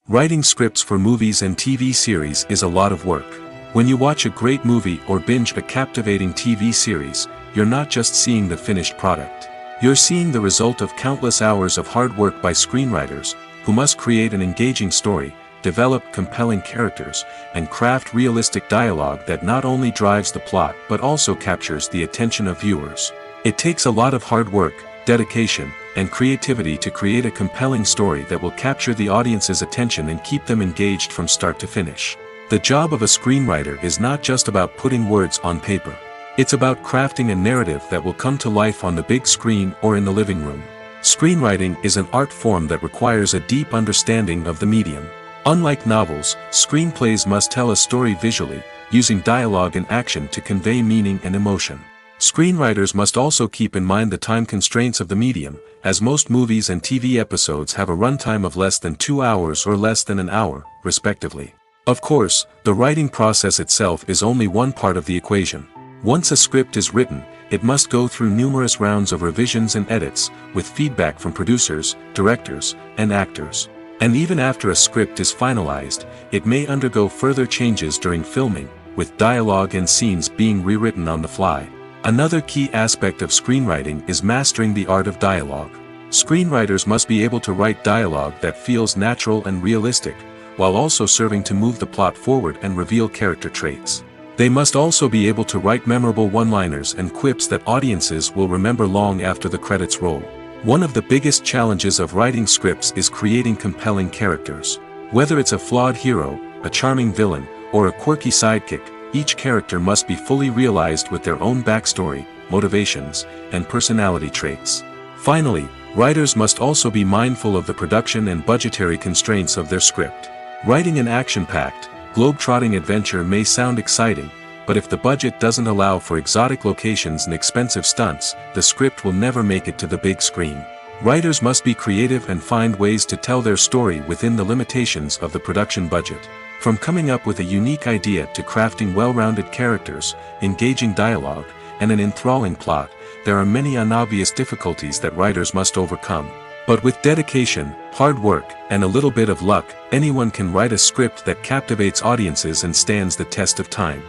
Writing scripts for movies and TV series is a lot of work. When you watch a great movie or binge a captivating TV series, you're not just seeing the finished product. You're seeing the result of countless hours of hard work by screenwriters, who must create an engaging story, develop compelling characters, and craft realistic dialogue that not only drives the plot but also captures the attention of viewers. It takes a lot of hard work, dedication, and creativity to create a compelling story that will capture the audience's attention and keep them engaged from start to finish. The job of a screenwriter is not just about putting words on paper. It's about crafting a narrative that will come to life on the big screen or in the living room. Screenwriting is an art form that requires a deep understanding of the medium. Unlike novels, screenplays must tell a story visually, using dialogue and action to convey meaning and emotion. Screenwriters must also keep in mind the time constraints of the medium, as most movies and TV episodes have a runtime of less than 2 hours or less than an hour, respectively. Of course, the writing process itself is only one part of the equation. Once a script is written, it must go through numerous rounds of revisions and edits, with feedback from producers, directors, and actors. And even after a script is finalized, it may undergo further changes during filming, with dialogue and scenes being rewritten on the fly. Another key aspect of screenwriting is mastering the art of dialogue. Screenwriters must be able to write dialogue that feels natural and realistic, while also serving to move the plot forward and reveal character traits. They must also be able to write memorable one-liners and quips that audiences will remember long after the credits roll. One of the biggest challenges of writing scripts is creating compelling characters. Whether it's a flawed hero, a charming villain, or a quirky sidekick, each character must be fully realized with their own backstory, motivations, and personality traits. Finally, writers must also be mindful of the production and budgetary constraints of their script. Writing an action-packed, globe-trotting adventure may sound exciting, but if the budget doesn't allow for exotic locations and expensive stunts, the script will never make it to the big screen. Writers must be creative and find ways to tell their story within the limitations of the production budget. From coming up with a unique idea to crafting well-rounded characters, engaging dialogue, and an enthralling plot, there are many unobvious difficulties that writers must overcome. But with dedication, hard work, and a little bit of luck, anyone can write a script that captivates audiences and stands the test of time.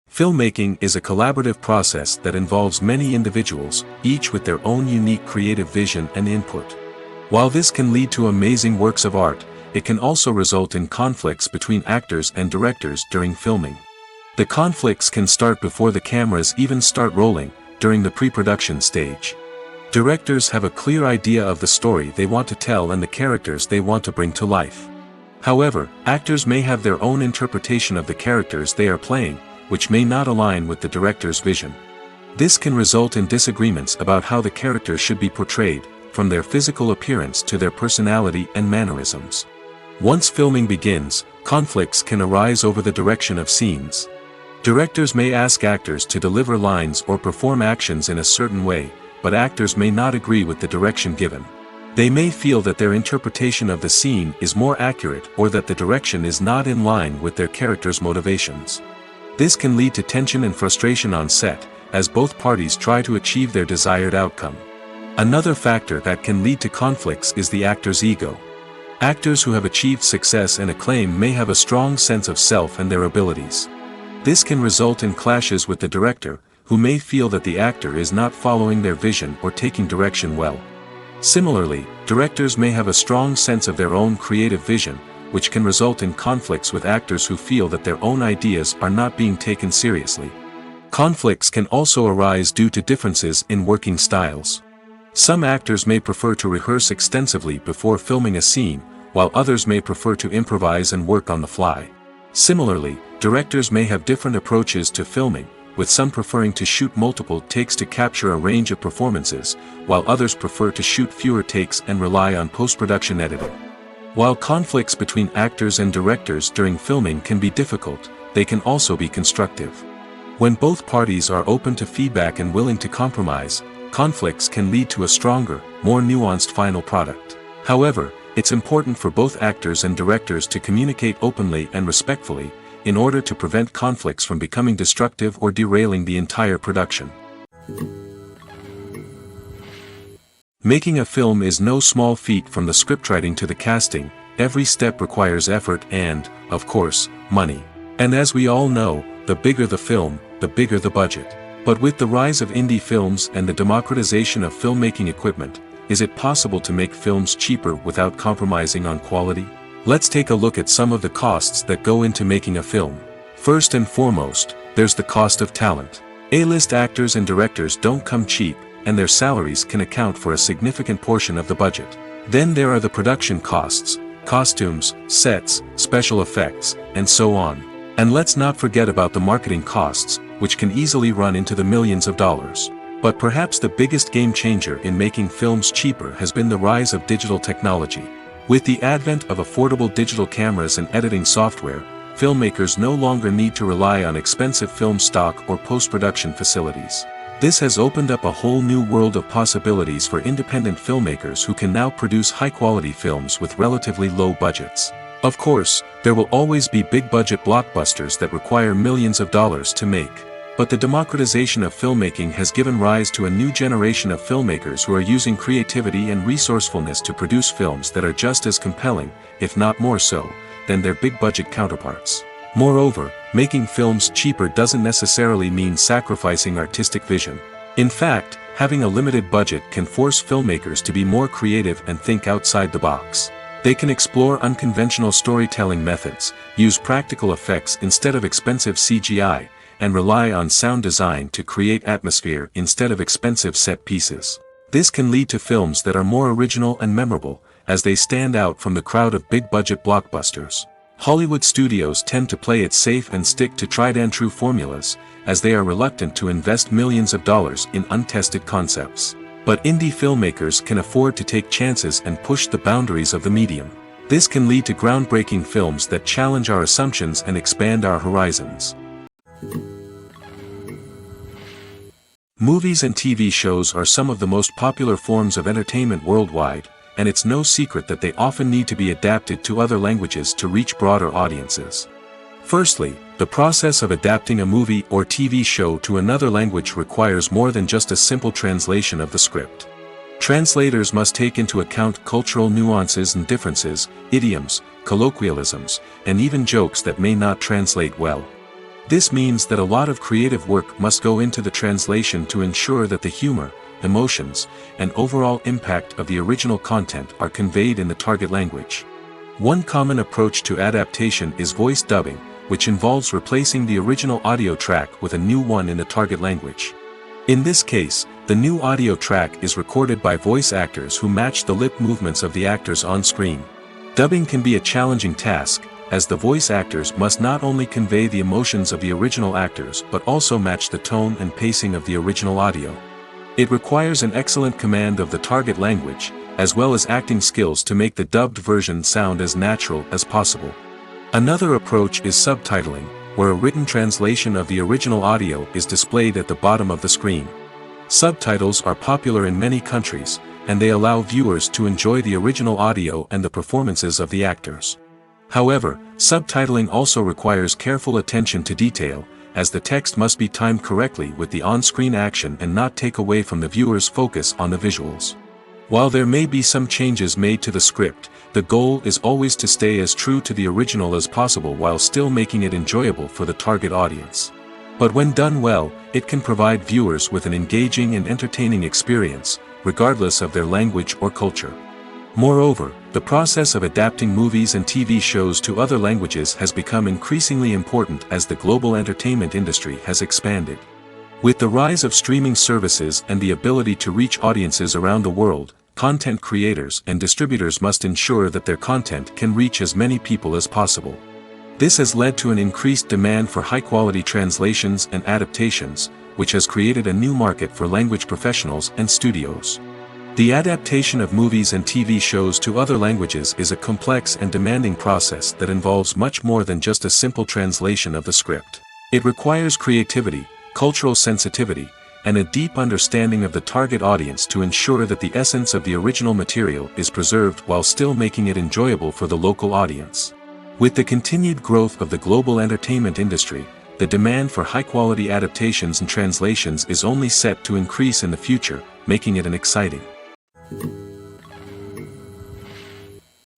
Filmmaking is a collaborative process that involves many individuals, each with their own unique creative vision and input. While this can lead to amazing works of art, it can also result in conflicts between actors and directors during filming. The conflicts can start before the cameras even start rolling, during the pre-production stage. Directors have a clear idea of the story they want to tell and the characters they want to bring to life. However, actors may have their own interpretation of the characters they are playing, which may not align with the director's vision. This can result in disagreements about how the characters should be portrayed, from their physical appearance to their personality and mannerisms. Once filming begins, conflicts can arise over the direction of scenes. Directors may ask actors to deliver lines or perform actions in a certain way, but actors may not agree with the direction given. They may feel that their interpretation of the scene is more accurate or that the direction is not in line with their character's motivations. This can lead to tension and frustration on set, as both parties try to achieve their desired outcome. Another factor that can lead to conflicts is the actor's ego. Actors who have achieved success and acclaim may have a strong sense of self and their abilities. This can result in clashes with the director, who may feel that the actor is not following their vision or taking direction well. Similarly, directors may have a strong sense of their own creative vision, which can result in conflicts with actors who feel that their own ideas are not being taken seriously. Conflicts can also arise due to differences in working styles. Some actors may prefer to rehearse extensively before filming a scene, while others may prefer to improvise and work on the fly. Similarly, directors may have different approaches to filming, with some preferring to shoot multiple takes to capture a range of performances, while others prefer to shoot fewer takes and rely on post-production editing. While conflicts between actors and directors during filming can be difficult, they can also be constructive. When both parties are open to feedback and willing to compromise, conflicts can lead to a stronger, more nuanced final product. However, it's important for both actors and directors to communicate openly and respectfully, in order to prevent conflicts from becoming destructive or derailing the entire production. Making a film is no small feat. From the scriptwriting to the casting, every step requires effort and, of course, money. And as we all know, the bigger the film, the bigger the budget. But with the rise of indie films and the democratization of filmmaking equipment, is it possible to make films cheaper without compromising on quality? Let's take a look at some of the costs that go into making a film. First and foremost, there's the cost of talent. A-list actors and directors don't come cheap, and their salaries can account for a significant portion of the budget. Then there are the production costs, costumes, sets, special effects, and so on. And let's not forget about the marketing costs, which can easily run into the millions of dollars. But perhaps the biggest game changer in making films cheaper has been the rise of digital technology. With the advent of affordable digital cameras and editing software, filmmakers no longer need to rely on expensive film stock or post-production facilities. This has opened up a whole new world of possibilities for independent filmmakers who can now produce high-quality films with relatively low budgets. Of course, there will always be big-budget blockbusters that require millions of dollars to make. But the democratization of filmmaking has given rise to a new generation of filmmakers who are using creativity and resourcefulness to produce films that are just as compelling, if not more so, than their big-budget counterparts. Moreover, making films cheaper doesn't necessarily mean sacrificing artistic vision. In fact, having a limited budget can force filmmakers to be more creative and think outside the box. They can explore unconventional storytelling methods, use practical effects instead of expensive CGI, and rely on sound design to create atmosphere instead of expensive set pieces. This can lead to films that are more original and memorable, as they stand out from the crowd of big-budget blockbusters. Hollywood studios tend to play it safe and stick to tried-and-true formulas, as they are reluctant to invest millions of dollars in untested concepts. But indie filmmakers can afford to take chances and push the boundaries of the medium. This can lead to groundbreaking films that challenge our assumptions and expand our horizons. Movies and TV shows are some of the most popular forms of entertainment worldwide, and it's no secret that they often need to be adapted to other languages to reach broader audiences. Firstly, the process of adapting a movie or TV show to another language requires more than just a simple translation of the script. Translators must take into account cultural nuances and differences, idioms, colloquialisms, and even jokes that may not translate well. This means that a lot of creative work must go into the translation to ensure that the humor, emotions, and overall impact of the original content are conveyed in the target language. One common approach to adaptation is voice dubbing, which involves replacing the original audio track with a new one in the target language. In this case, the new audio track is recorded by voice actors who match the lip movements of the actors on screen. Dubbing can be a challenging task, as the voice actors must not only convey the emotions of the original actors but also match the tone and pacing of the original audio. It requires an excellent command of the target language, as well as acting skills to make the dubbed version sound as natural as possible. Another approach is subtitling, where a written translation of the original audio is displayed at the bottom of the screen. Subtitles are popular in many countries, and they allow viewers to enjoy the original audio and the performances of the actors. However, subtitling also requires careful attention to detail, as the text must be timed correctly with the on-screen action and not take away from the viewer's focus on the visuals. While there may be some changes made to the script, the goal is always to stay as true to the original as possible while still making it enjoyable for the target audience. But when done well, it can provide viewers with an engaging and entertaining experience, regardless of their language or culture. Moreover, the process of adapting movies and TV shows to other languages has become increasingly important as the global entertainment industry has expanded. With the rise of streaming services and the ability to reach audiences around the world, content creators and distributors must ensure that their content can reach as many people as possible. This has led to an increased demand for high-quality translations and adaptations, which has created a new market for language professionals and studios. The adaptation of movies and TV shows to other languages is a complex and demanding process that involves much more than just a simple translation of the script. It requires creativity, cultural sensitivity, and a deep understanding of the target audience to ensure that the essence of the original material is preserved while still making it enjoyable for the local audience. With the continued growth of the global entertainment industry, the demand for high-quality adaptations and translations is only set to increase in the future, making it an exciting.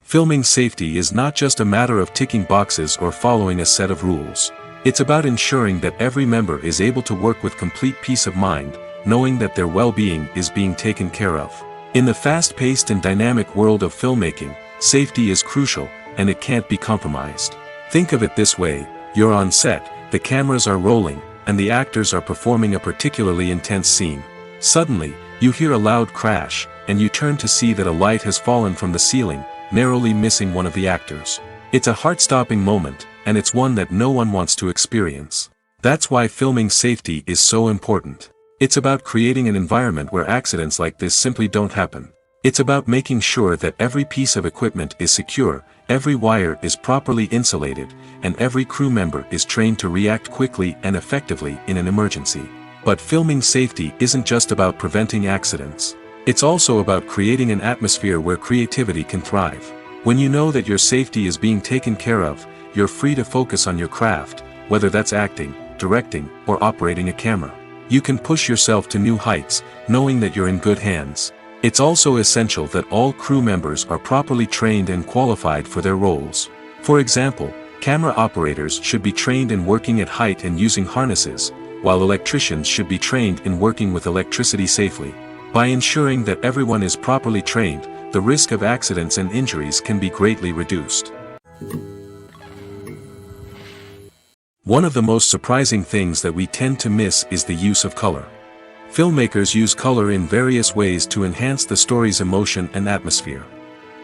Filming safety is not just a matter of ticking boxes or following a set of rules. It's about ensuring that every member is able to work with complete peace of mind, knowing that their well-being is being taken care of. In the fast-paced and dynamic world of filmmaking, safety is crucial, and it can't be compromised. Think of it this way: you're on set, the cameras are rolling, and the actors are performing a particularly intense scene. Suddenly, you hear a loud crash, and you turn to see that a light has fallen from the ceiling, narrowly missing one of the actors. It's a heart-stopping moment, and it's one that no one wants to experience. That's why filming safety is so important. It's about creating an environment where accidents like this simply don't happen. It's about making sure that every piece of equipment is secure, every wire is properly insulated, and every crew member is trained to react quickly and effectively in an emergency. But filming safety isn't just about preventing accidents. It's also about creating an atmosphere where creativity can thrive. When you know that your safety is being taken care of, you're free to focus on your craft, whether that's acting, directing, or operating a camera. You can push yourself to new heights, knowing that you're in good hands. It's also essential that all crew members are properly trained and qualified for their roles. For example, camera operators should be trained in working at height and using harnesses, while electricians should be trained in working with electricity safely. By ensuring that everyone is properly trained, the risk of accidents and injuries can be greatly reduced. One of the most surprising things that we tend to miss is the use of color. Filmmakers use color in various ways to enhance the story's emotion and atmosphere.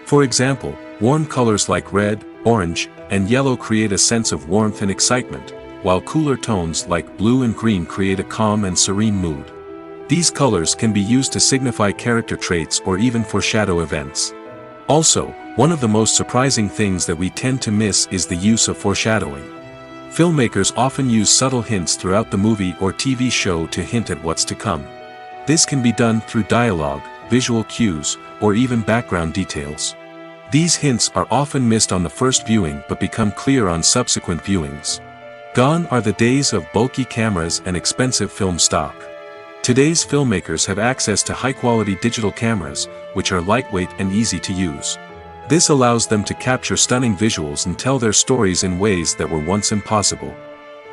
For example, warm colors like red, orange, and yellow create a sense of warmth and excitement, while cooler tones like blue and green create a calm and serene mood. These colors can be used to signify character traits or even foreshadow events. Also, one of the most surprising things that we tend to miss is the use of foreshadowing. Filmmakers often use subtle hints throughout the movie or TV show to hint at what's to come. This can be done through dialogue, visual cues, or even background details. These hints are often missed on the first viewing but become clear on subsequent viewings. Gone are the days of bulky cameras and expensive film stock. Today's filmmakers have access to high-quality digital cameras, which are lightweight and easy to use. This allows them to capture stunning visuals and tell their stories in ways that were once impossible.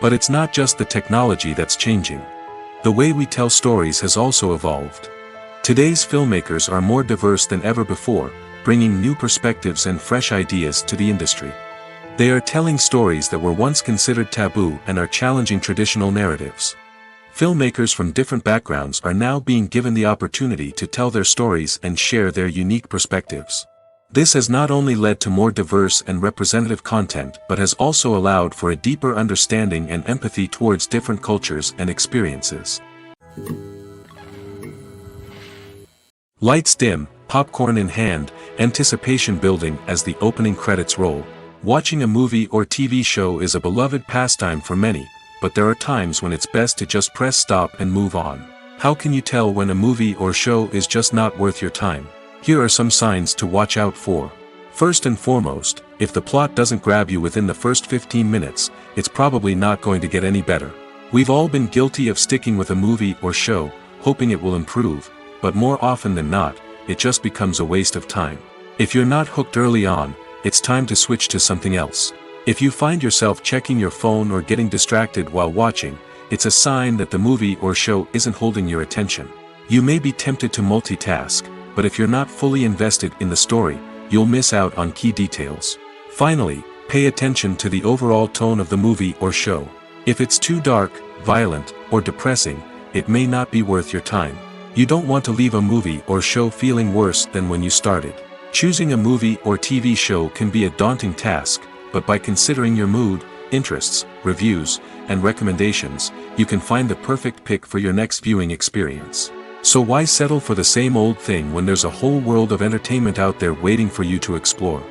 But it's not just the technology that's changing. The way we tell stories has also evolved. Today's filmmakers are more diverse than ever before, bringing new perspectives and fresh ideas to the industry. They are telling stories that were once considered taboo and are challenging traditional narratives. Filmmakers from different backgrounds are now being given the opportunity to tell their stories and share their unique perspectives. This has not only led to more diverse and representative content but has also allowed for a deeper understanding and empathy towards different cultures and experiences. Lights dim, popcorn in hand, anticipation building as the opening credits roll. Watching a movie or TV show is a beloved pastime for many, but there are times when it's best to just press stop and move on. How can you tell when a movie or show is just not worth your time? Here are some signs to watch out for. First and foremost, if the plot doesn't grab you within the first 15 minutes, it's probably not going to get any better. We've all been guilty of sticking with a movie or show, hoping it will improve, but more often than not, it just becomes a waste of time. If you're not hooked early on, it's time to switch to something else. If you find yourself checking your phone or getting distracted while watching, it's a sign that the movie or show isn't holding your attention. You may be tempted to multitask, but if you're not fully invested in the story, you'll miss out on key details. Finally, pay attention to the overall tone of the movie or show. If it's too dark, violent, or depressing, it may not be worth your time. You don't want to leave a movie or show feeling worse than when you started. Choosing a movie or TV show can be a daunting task, but by considering your mood, interests, reviews, and recommendations, you can find the perfect pick for your next viewing experience. So why settle for the same old thing when there's a whole world of entertainment out there waiting for you to explore?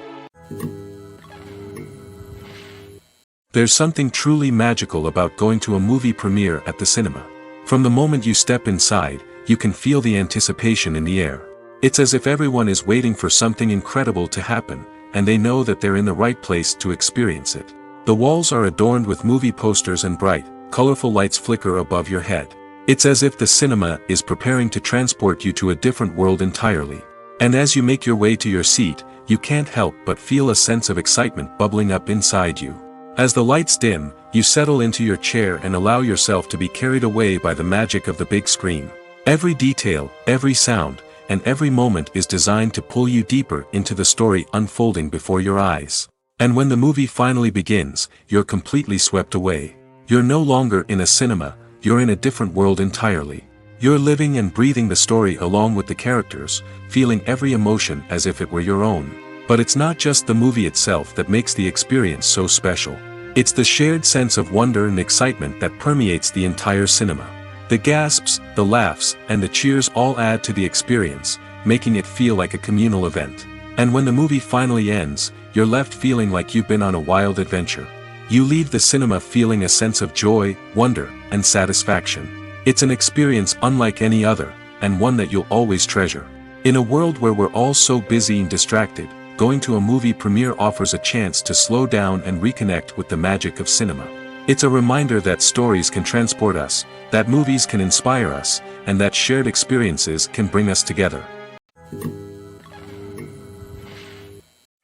There's something truly magical about going to a movie premiere at the cinema. From the moment you step inside, you can feel the anticipation in the air. It's as if everyone is waiting for something incredible to happen, and they know that they're in the right place to experience it. The walls are adorned with movie posters and bright, colorful lights flicker above your head. It's as if the cinema is preparing to transport you to a different world entirely. And as you make your way to your seat, you can't help but feel a sense of excitement bubbling up inside you. As the lights dim, you settle into your chair and allow yourself to be carried away by the magic of the big screen. Every detail, every sound, and every moment is designed to pull you deeper into the story unfolding before your eyes. And when the movie finally begins, you're completely swept away. You're no longer in a cinema, you're in a different world entirely. You're living and breathing the story along with the characters, feeling every emotion as if it were your own. But it's not just the movie itself that makes the experience so special. It's the shared sense of wonder and excitement that permeates the entire cinema. The gasps, the laughs, and the cheers all add to the experience, making it feel like a communal event. And when the movie finally ends, you're left feeling like you've been on a wild adventure. You leave the cinema feeling a sense of joy, wonder, and satisfaction. It's an experience unlike any other, and one that you'll always treasure. In a world where we're all so busy and distracted, going to a movie premiere offers a chance to slow down and reconnect with the magic of cinema. It's a reminder that stories can transport us, that movies can inspire us, and that shared experiences can bring us together.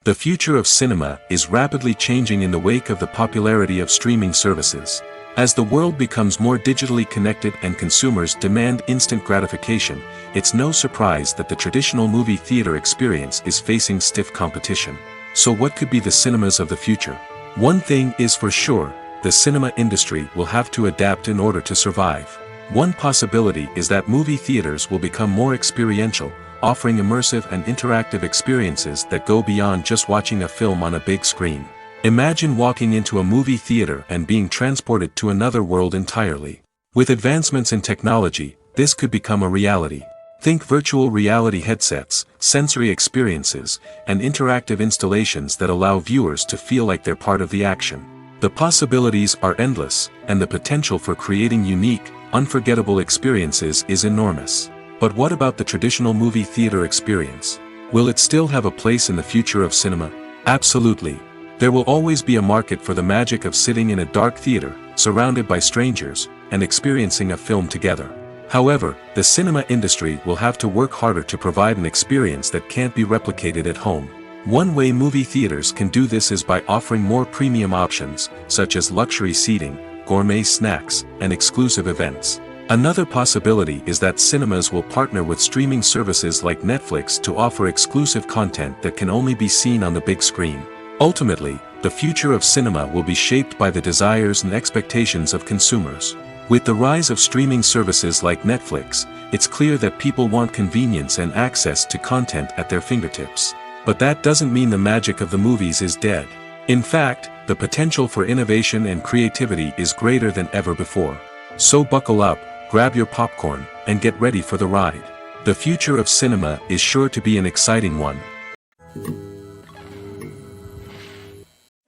The future of cinema is rapidly changing in the wake of the popularity of streaming services. As the world becomes more digitally connected and consumers demand instant gratification, it's no surprise that the traditional movie theater experience is facing stiff competition. So what could be the cinemas of the future? One thing is for sure, the cinema industry will have to adapt in order to survive. One possibility is that movie theaters will become more experiential, offering immersive and interactive experiences that go beyond just watching a film on a big screen. Imagine walking into a movie theater and being transported to another world entirely. With advancements in technology, this could become a reality. Think virtual reality headsets, sensory experiences, and interactive installations that allow viewers to feel like they're part of the action. The possibilities are endless, and the potential for creating unique, unforgettable experiences is enormous. But what about the traditional movie theater experience? Will it still have a place in the future of cinema? Absolutely. There will always be a market for the magic of sitting in a dark theater, surrounded by strangers, and experiencing a film together. However, the cinema industry will have to work harder to provide an experience that can't be replicated at home. One way movie theaters can do this is by offering more premium options, such as luxury seating, gourmet snacks, and exclusive events. Another possibility is that cinemas will partner with streaming services like Netflix to offer exclusive content that can only be seen on the big screen. Ultimately, the future of cinema will be shaped by the desires and expectations of consumers. With the rise of streaming services like Netflix, it's clear that people want convenience and access to content at their fingertips. But that doesn't mean the magic of the movies is dead. In fact, the potential for innovation and creativity is greater than ever before. So buckle up, grab your popcorn, and get ready for the ride. The future of cinema is sure to be an exciting one.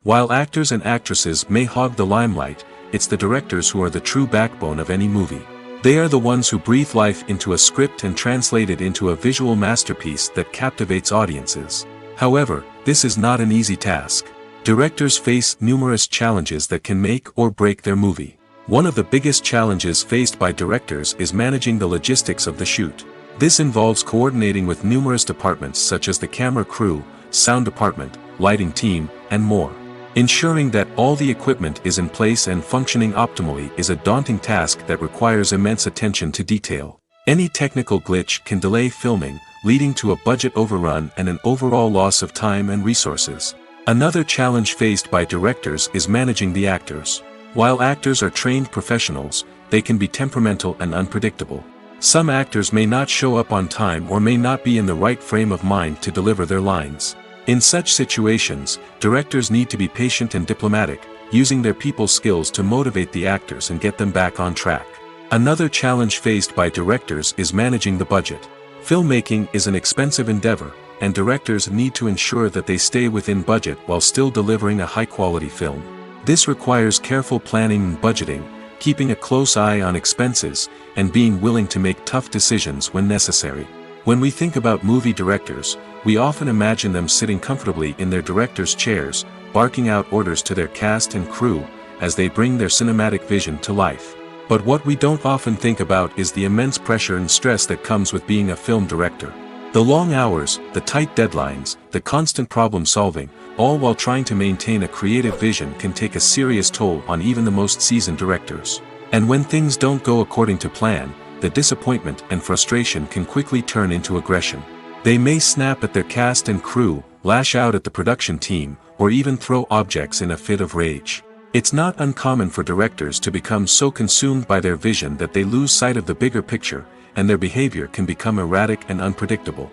While actors and actresses may hog the limelight, it's the directors who are the true backbone of any movie. They are the ones who breathe life into a script and translate it into a visual masterpiece that captivates audiences. However, this is not an easy task. Directors face numerous challenges that can make or break their movie. One of the biggest challenges faced by directors is managing the logistics of the shoot. This involves coordinating with numerous departments such as the camera crew, sound department, lighting team, and more. Ensuring that all the equipment is in place and functioning optimally is a daunting task that requires immense attention to detail. Any technical glitch can delay filming, leading to a budget overrun and an overall loss of time and resources. Another challenge faced by directors is managing the actors. While actors are trained professionals, they can be temperamental and unpredictable. Some actors may not show up on time or may not be in the right frame of mind to deliver their lines. In such situations, directors need to be patient and diplomatic, using their people skills to motivate the actors and get them back on track. Another challenge faced by directors is managing the budget. Filmmaking is an expensive endeavor, and directors need to ensure that they stay within budget while still delivering a high-quality film. This requires careful planning and budgeting, keeping a close eye on expenses, and being willing to make tough decisions when necessary. When we think about movie directors, we often imagine them sitting comfortably in their director's chairs, barking out orders to their cast and crew, as they bring their cinematic vision to life. But what we don't often think about is the immense pressure and stress that comes with being a film director. The long hours, the tight deadlines, the constant problem solving, all while trying to maintain a creative vision can take a serious toll on even the most seasoned directors. And when things don't go according to plan, the disappointment and frustration can quickly turn into aggression. They may snap at their cast and crew, lash out at the production team, or even throw objects in a fit of rage. It's not uncommon for directors to become so consumed by their vision that they lose sight of the bigger picture, and their behavior can become erratic and unpredictable.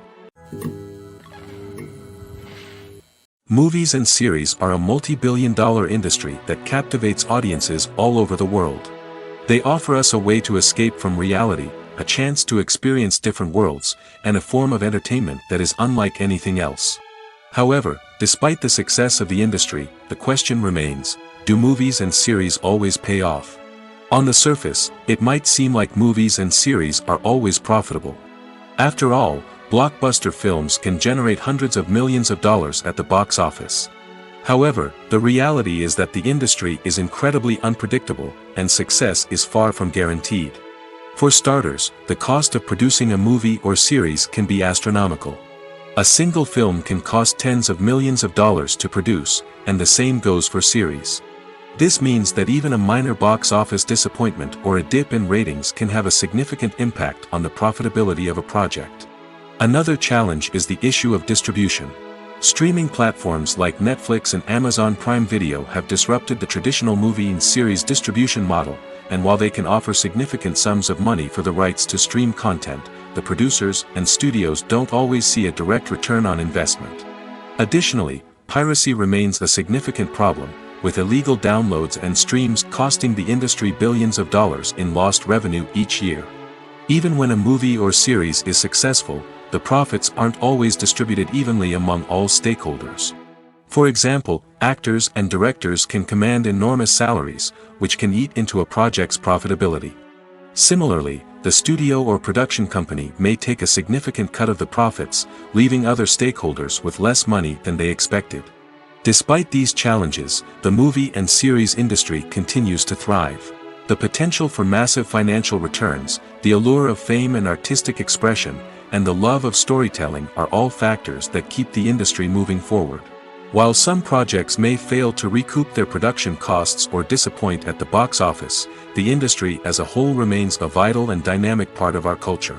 Movies and series are a multi-billion-dollar industry that captivates audiences all over the world. They offer us a way to escape from reality, a chance to experience different worlds, and a form of entertainment that is unlike anything else. However, despite the success of the industry, the question remains, do movies and series always pay off? On the surface, it might seem like movies and series are always profitable. After all, blockbuster films can generate hundreds of millions of dollars at the box office. However, the reality is that the industry is incredibly unpredictable, and success is far from guaranteed. For starters, the cost of producing a movie or series can be astronomical. A single film can cost tens of millions of dollars to produce, and the same goes for series. This means that even a minor box office disappointment or a dip in ratings can have a significant impact on the profitability of a project. Another challenge is the issue of distribution. Streaming platforms like Netflix and Amazon Prime Video have disrupted the traditional movie and series distribution model, and while they can offer significant sums of money for the rights to stream content, the producers and studios don't always see a direct return on investment. Additionally, piracy remains a significant problem, with illegal downloads and streams costing the industry billions of dollars in lost revenue each year. Even when a movie or series is successful, the profits aren't always distributed evenly among all stakeholders. For example, actors and directors can command enormous salaries, which can eat into a project's profitability. Similarly, the studio or production company may take a significant cut of the profits, leaving other stakeholders with less money than they expected. Despite these challenges, the movie and series industry continues to thrive. The potential for massive financial returns, the allure of fame and artistic expression, and the love of storytelling are all factors that keep the industry moving forward. While some projects may fail to recoup their production costs or disappoint at the box office, the industry as a whole remains a vital and dynamic part of our culture.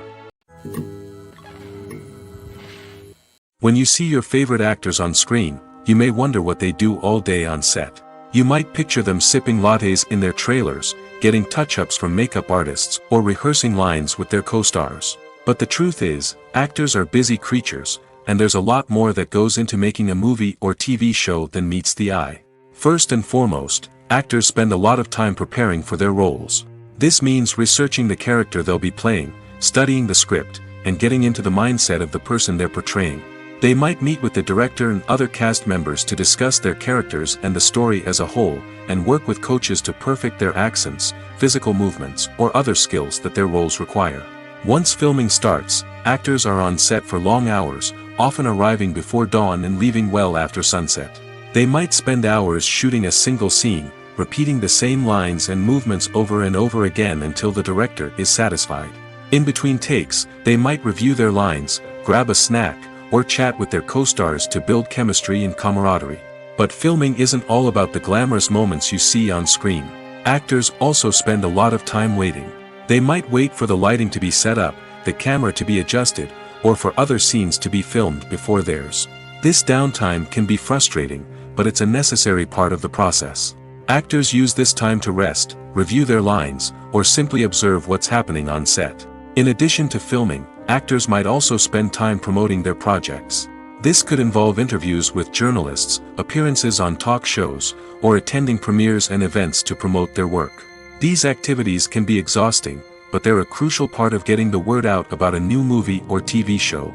When you see your favorite actors on screen, you may wonder what they do all day on set. You might picture them sipping lattes in their trailers, getting touch-ups from makeup artists, or rehearsing lines with their co-stars. But the truth is, actors are busy creatures, and there's a lot more that goes into making a movie or TV show than meets the eye. First and foremost, actors spend a lot of time preparing for their roles. This means researching the character they'll be playing, studying the script, and getting into the mindset of the person they're portraying. They might meet with the director and other cast members to discuss their characters and the story as a whole, and work with coaches to perfect their accents, physical movements, or other skills that their roles require. Once filming starts, actors are on set for long hours, often arriving before dawn and leaving well after sunset. They might spend hours shooting a single scene, repeating the same lines and movements over and over again until the director is satisfied. In between takes, they might review their lines, grab a snack, or chat with their co-stars to build chemistry and camaraderie. But filming isn't all about the glamorous moments you see on screen. Actors also spend a lot of time waiting. They might wait for the lighting to be set up, the camera to be adjusted, or for other scenes to be filmed before theirs. This downtime can be frustrating, but it's a necessary part of the process. Actors use this time to rest, review their lines, or simply observe what's happening on set. In addition to filming, actors might also spend time promoting their projects. This could involve interviews with journalists, appearances on talk shows, or attending premieres and events to promote their work. These activities can be exhausting, but they're a crucial part of getting the word out about a new movie or TV show.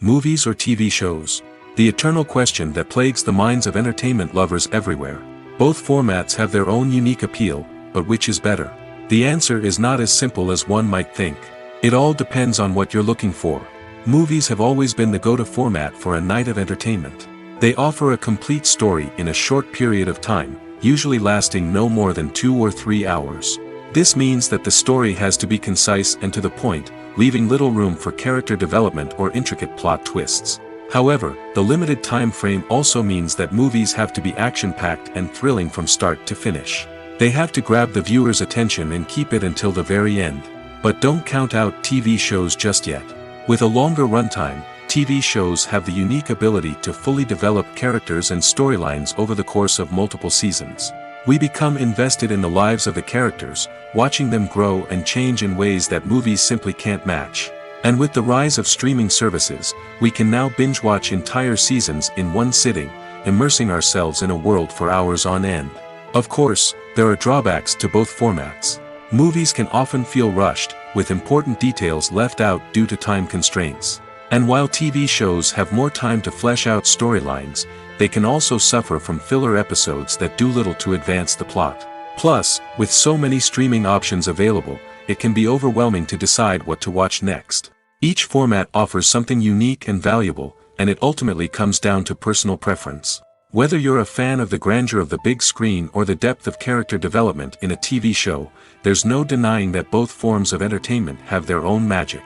Movies or TV shows? The eternal question that plagues the minds of entertainment lovers everywhere. Both formats have their own unique appeal, but which is better? The answer is not as simple as one might think. It all depends on what you're looking for. Movies have always been the go-to format for a night of entertainment. They offer a complete story in a short period of time, usually lasting no more than 2 or 3 hours. This means that the story has to be concise and to the point, leaving little room for character development or intricate plot twists. However, the limited time frame also means that movies have to be action-packed and thrilling from start to finish. They have to grab the viewer's attention and keep it until the very end. But don't count out TV shows just yet. With a longer runtime, TV shows have the unique ability to fully develop characters and storylines over the course of multiple seasons. We become invested in the lives of the characters, watching them grow and change in ways that movies simply can't match. And with the rise of streaming services, we can now binge-watch entire seasons in one sitting, immersing ourselves in a world for hours on end. Of course, there are drawbacks to both formats. Movies can often feel rushed, with important details left out due to time constraints. And while TV shows have more time to flesh out storylines, they can also suffer from filler episodes that do little to advance the plot. Plus, with so many streaming options available, it can be overwhelming to decide what to watch next. Each format offers something unique and valuable, and it ultimately comes down to personal preference. Whether you're a fan of the grandeur of the big screen or the depth of character development in a TV show, there's no denying that both forms of entertainment have their own magic.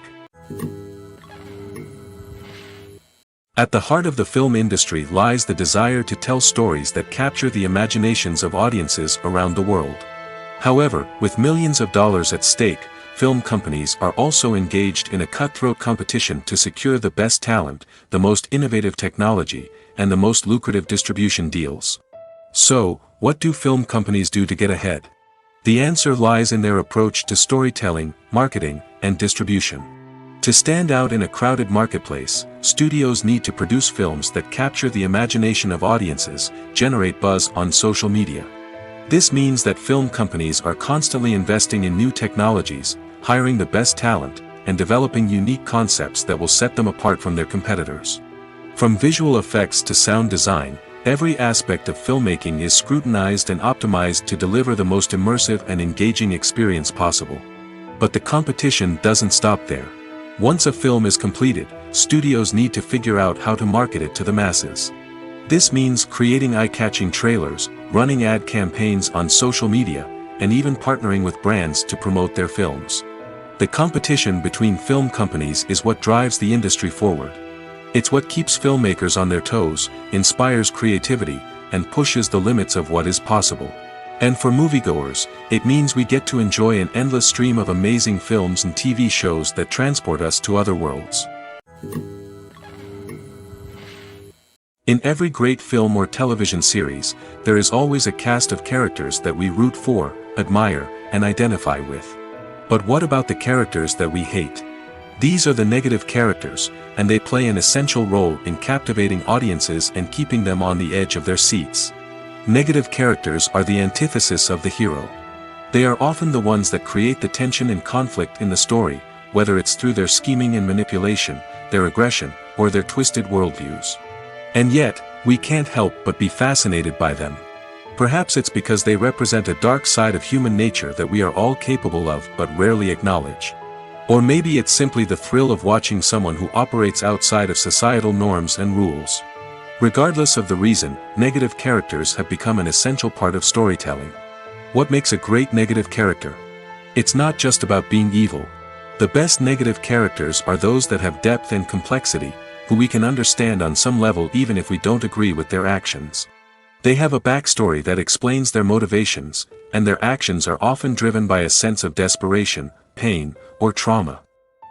At the heart of the film industry lies the desire to tell stories that capture the imaginations of audiences around the world. However, with millions of dollars at stake, film companies are also engaged in a cutthroat competition to secure the best talent, the most innovative technology, and the most lucrative distribution deals. So, what do film companies do to get ahead? The answer lies in their approach to storytelling, marketing, and distribution. To stand out in a crowded marketplace, studios need to produce films that capture the imagination of audiences, generate buzz on social media. This means that film companies are constantly investing in new technologies, hiring the best talent, and developing unique concepts that will set them apart from their competitors. From visual effects to sound design, every aspect of filmmaking is scrutinized and optimized to deliver the most immersive and engaging experience possible. But the competition doesn't stop there. Once a film is completed, studios need to figure out how to market it to the masses. This means creating eye-catching trailers, running ad campaigns on social media, and even partnering with brands to promote their films. The competition between film companies is what drives the industry forward. It's what keeps filmmakers on their toes, inspires creativity, and pushes the limits of what is possible. And for moviegoers, it means we get to enjoy an endless stream of amazing films and TV shows that transport us to other worlds. In every great film or television series, there is always a cast of characters that we root for, admire, and identify with. But what about the characters that we hate? These are the negative characters, and they play an essential role in captivating audiences and keeping them on the edge of their seats. Negative characters are the antithesis of the hero. They are often the ones that create the tension and conflict in the story, whether it's through their scheming and manipulation, their aggression, or their twisted worldviews. And yet, we can't help but be fascinated by them. Perhaps it's because they represent a dark side of human nature that we are all capable of but rarely acknowledge. Or maybe it's simply the thrill of watching someone who operates outside of societal norms and rules. Regardless of the reason, negative characters have become an essential part of storytelling. What makes a great negative character? It's not just about being evil. The best negative characters are those that have depth and complexity, who we can understand on some level even if we don't agree with their actions. They have a backstory that explains their motivations, and their actions are often driven by a sense of desperation, pain, or trauma.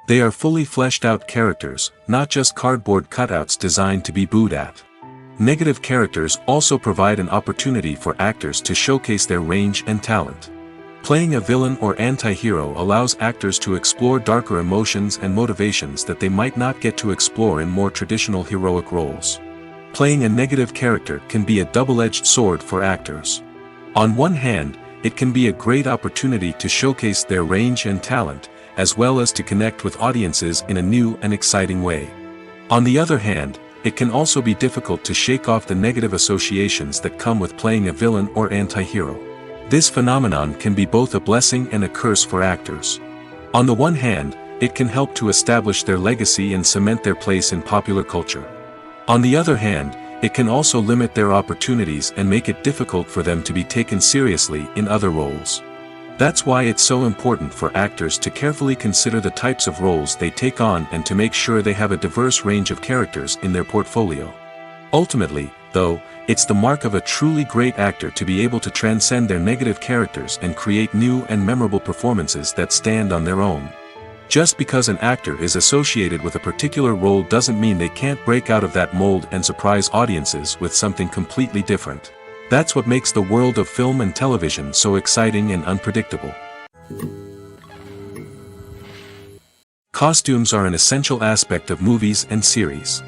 They are fully fleshed out characters, not just cardboard cutouts designed to be booed at. Negative characters also provide an opportunity for actors to showcase their range and talent. Playing a villain or anti-hero allows actors to explore darker emotions and motivations that they might not get to explore in more traditional heroic roles. Playing a negative character can be a double-edged sword for actors. On one hand, it can be a great opportunity to showcase their range and talent, as well as to connect with audiences in a new and exciting way. On the other hand, it can also be difficult to shake off the negative associations that come with playing a villain or anti-hero. This phenomenon can be both a blessing and a curse for actors. On the one hand, it can help to establish their legacy and cement their place in popular culture. On the other hand, it can also limit their opportunities and make it difficult for them to be taken seriously in other roles. That's why it's so important for actors to carefully consider the types of roles they take on and to make sure they have a diverse range of characters in their portfolio. Ultimately, though, it's the mark of a truly great actor to be able to transcend their negative characters and create new and memorable performances that stand on their own. Just because an actor is associated with a particular role doesn't mean they can't break out of that mold and surprise audiences with something completely different. That's what makes the world of film and television so exciting and unpredictable. Costumes are an essential aspect of movies and series.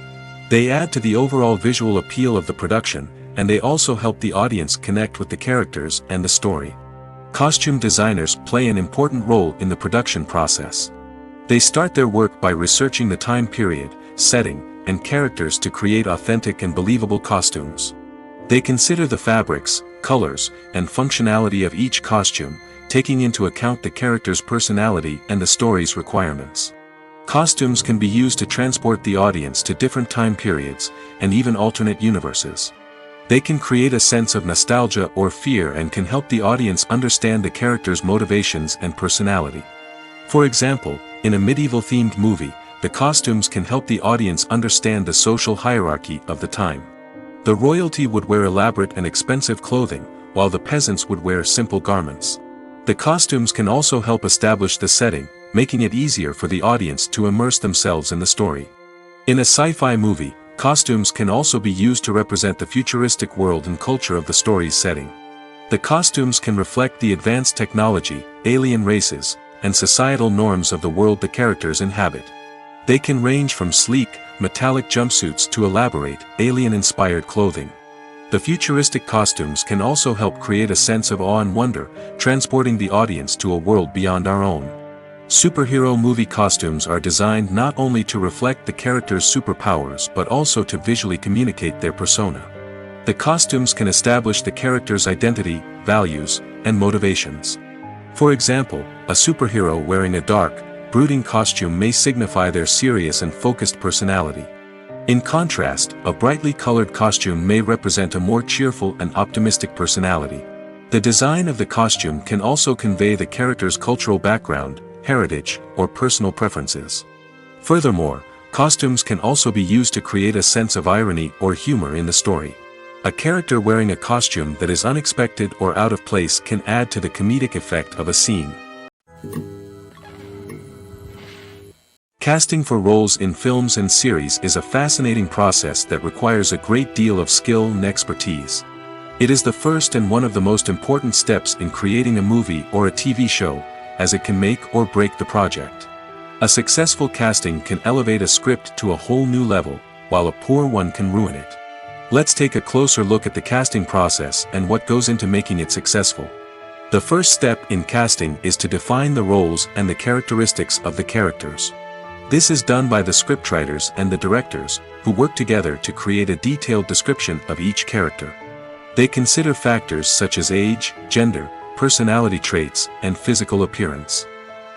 They add to the overall visual appeal of the production, and they also help the audience connect with the characters and the story. Costume designers play an important role in the production process. They start their work by researching the time period, setting, and characters to create authentic and believable costumes. They consider the fabrics, colors, and functionality of each costume, taking into account the character's personality and the story's requirements. Costumes can be used to transport the audience to different time periods, and even alternate universes. They can create a sense of nostalgia or fear and can help the audience understand the character's motivations and personality. For example, in a medieval-themed movie, the costumes can help the audience understand the social hierarchy of the time. The royalty would wear elaborate and expensive clothing, while the peasants would wear simple garments. The costumes can also help establish the setting, making it easier for the audience to immerse themselves in the story. In a sci-fi movie, costumes can also be used to represent the futuristic world and culture of the story's setting. The costumes can reflect the advanced technology, alien races, and societal norms of the world the characters inhabit. They can range from sleek, metallic jumpsuits to elaborate, alien-inspired clothing. The futuristic costumes can also help create a sense of awe and wonder, transporting the audience to a world beyond our own. Superhero movie costumes are designed not only to reflect the character's superpowers but also to visually communicate their persona. The costumes can establish the character's identity, values, and motivations. For example, a superhero wearing a dark, brooding costume may signify their serious and focused personality. In contrast, a brightly colored costume may represent a more cheerful and optimistic personality. The design of the costume can also convey the character's cultural background, heritage, or personal preferences. Furthermore, costumes can also be used to create a sense of irony or humor in the story. A character wearing a costume that is unexpected or out of place can add to the comedic effect of a scene. Casting for roles in films and series is a fascinating process that requires a great deal of skill and expertise. It is the first and one of the most important steps in creating a movie or a TV show, as it can make or break the project. A successful casting can elevate a script to a whole new level, while a poor one can ruin it. Let's take a closer look at the casting process and what goes into making it successful. The first step in casting is to define the roles and the characteristics of the characters. This is done by the scriptwriters and the directors, who work together to create a detailed description of each character. They consider factors such as age, gender, personality traits, and physical appearance.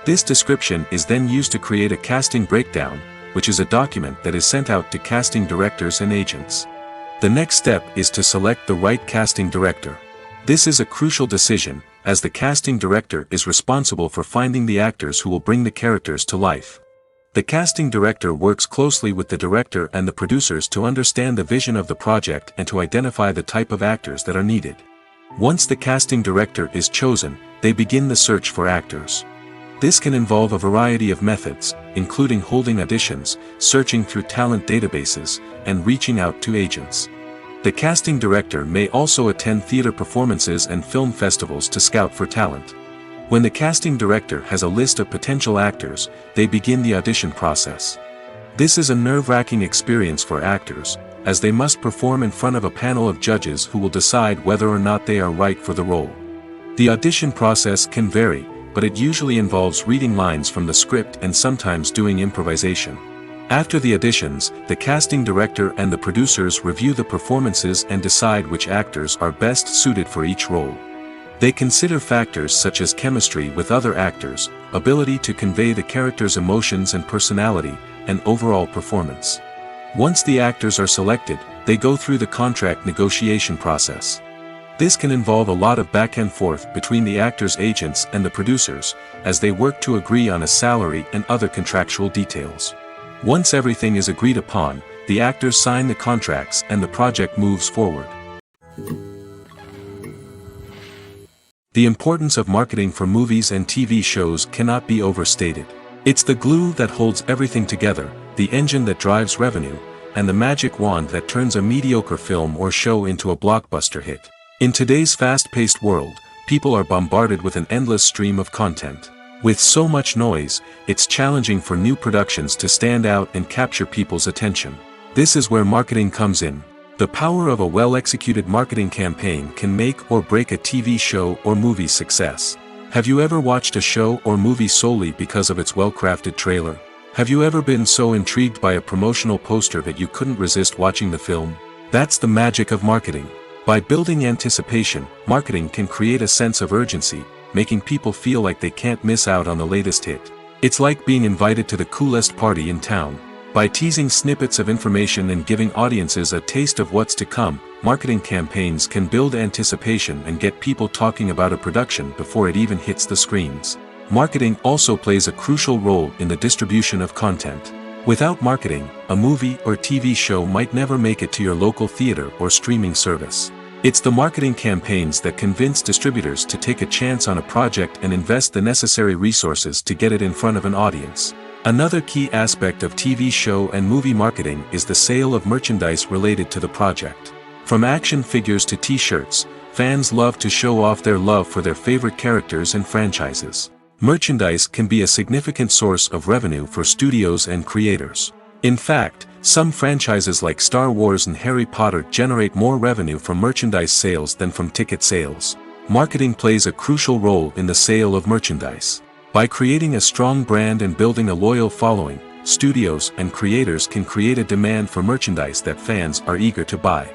This description is then used to create a casting breakdown, which is a document that is sent out to casting directors and agents. The next step is to select the right casting director. This is a crucial decision, as the casting director is responsible for finding the actors who will bring the characters to life. The casting director works closely with the director and the producers to understand the vision of the project and to identify the type of actors that are needed. Once the casting director is chosen, they begin the search for actors. This can involve a variety of methods, including holding auditions, searching through talent databases, and reaching out to agents. The casting director may also attend theater performances and film festivals to scout for talent. When the casting director has a list of potential actors, they begin the audition process. This is a nerve-wracking experience for actors, as they must perform in front of a panel of judges who will decide whether or not they are right for the role. The audition process can vary, but it usually involves reading lines from the script and sometimes doing improvisation. After the auditions, the casting director and the producers review the performances and decide which actors are best suited for each role. They consider factors such as chemistry with other actors, ability to convey the character's emotions and personality, and overall performance. Once the actors are selected, they go through the contract negotiation process. This can involve a lot of back and forth between the actors' agents and the producers, as they work to agree on a salary and other contractual details. Once everything is agreed upon, the actors sign the contracts and the project moves forward. The importance of marketing for movies and TV shows cannot be overstated. It's the glue that holds everything together, the engine that drives revenue, and the magic wand that turns a mediocre film or show into a blockbuster hit. In today's fast-paced world, people are bombarded with an endless stream of content. With so much noise, it's challenging for new productions to stand out and capture people's attention. This is where marketing comes in. The power of a well-executed marketing campaign can make or break a TV show or movie's success. Have you ever watched a show or movie solely because of its well-crafted trailer? Have you ever been so intrigued by a promotional poster that you couldn't resist watching the film? That's the magic of marketing. By building anticipation, marketing can create a sense of urgency, making people feel like they can't miss out on the latest hit. It's like being invited to the coolest party in town. By teasing snippets of information and giving audiences a taste of what's to come, marketing campaigns can build anticipation and get people talking about a production before it even hits the screens. Marketing also plays a crucial role in the distribution of content. Without marketing, a movie or TV show might never make it to your local theater or streaming service. It's the marketing campaigns that convince distributors to take a chance on a project and invest the necessary resources to get it in front of an audience. Another key aspect of TV show and movie marketing is the sale of merchandise related to the project. From action figures to t-shirts, fans love to show off their love for their favorite characters and franchises. Merchandise can be a significant source of revenue for studios and creators. In fact, some franchises like Star Wars and Harry Potter generate more revenue from merchandise sales than from ticket sales. Marketing plays a crucial role in the sale of merchandise. By creating a strong brand and building a loyal following, studios and creators can create a demand for merchandise that fans are eager to buy.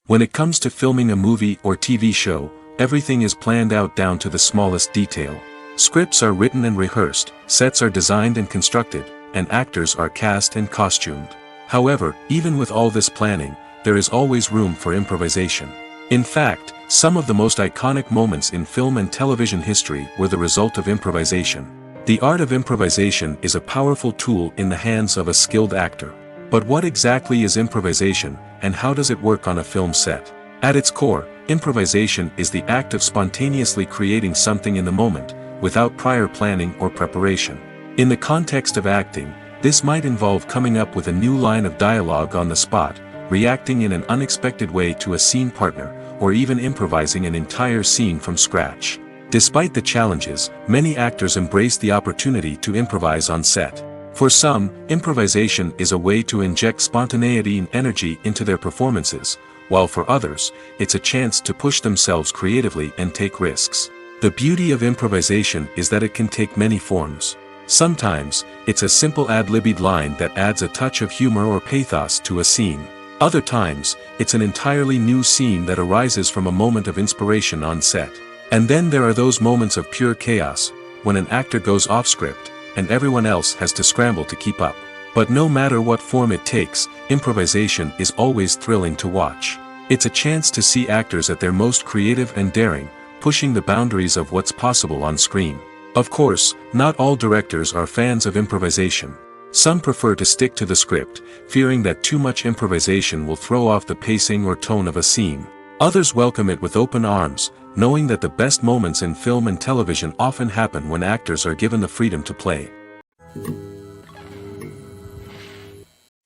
When it comes to filming a movie or TV show, everything is planned out down to the smallest detail. Scripts are written and rehearsed, sets are designed and constructed, and actors are cast and costumed. However, even with all this planning, there is always room for improvisation. In fact, some of the most iconic moments in film and television history were the result of improvisation. The art of improvisation is a powerful tool in the hands of a skilled actor. But what exactly is improvisation, and how does it work on a film set? At its core, improvisation is the act of spontaneously creating something in the moment, without prior planning or preparation. In the context of acting, this might involve coming up with a new line of dialogue on the spot, reacting in an unexpected way to a scene partner, or even improvising an entire scene from scratch. Despite the challenges, many actors embrace the opportunity to improvise on set. For some, improvisation is a way to inject spontaneity and energy into their performances, while for others, it's a chance to push themselves creatively and take risks. The beauty of improvisation is that it can take many forms. Sometimes, it's a simple ad-libbed line that adds a touch of humor or pathos to a scene. Other times, it's an entirely new scene that arises from a moment of inspiration on set. And then there are those moments of pure chaos, when an actor goes off script, and everyone else has to scramble to keep up. But no matter what form it takes, improvisation is always thrilling to watch. It's a chance to see actors at their most creative and daring, pushing the boundaries of what's possible on screen. Of course, not all directors are fans of improvisation. Some prefer to stick to the script, fearing that too much improvisation will throw off the pacing or tone of a scene. Others welcome it with open arms, knowing that the best moments in film and television often happen when actors are given the freedom to play.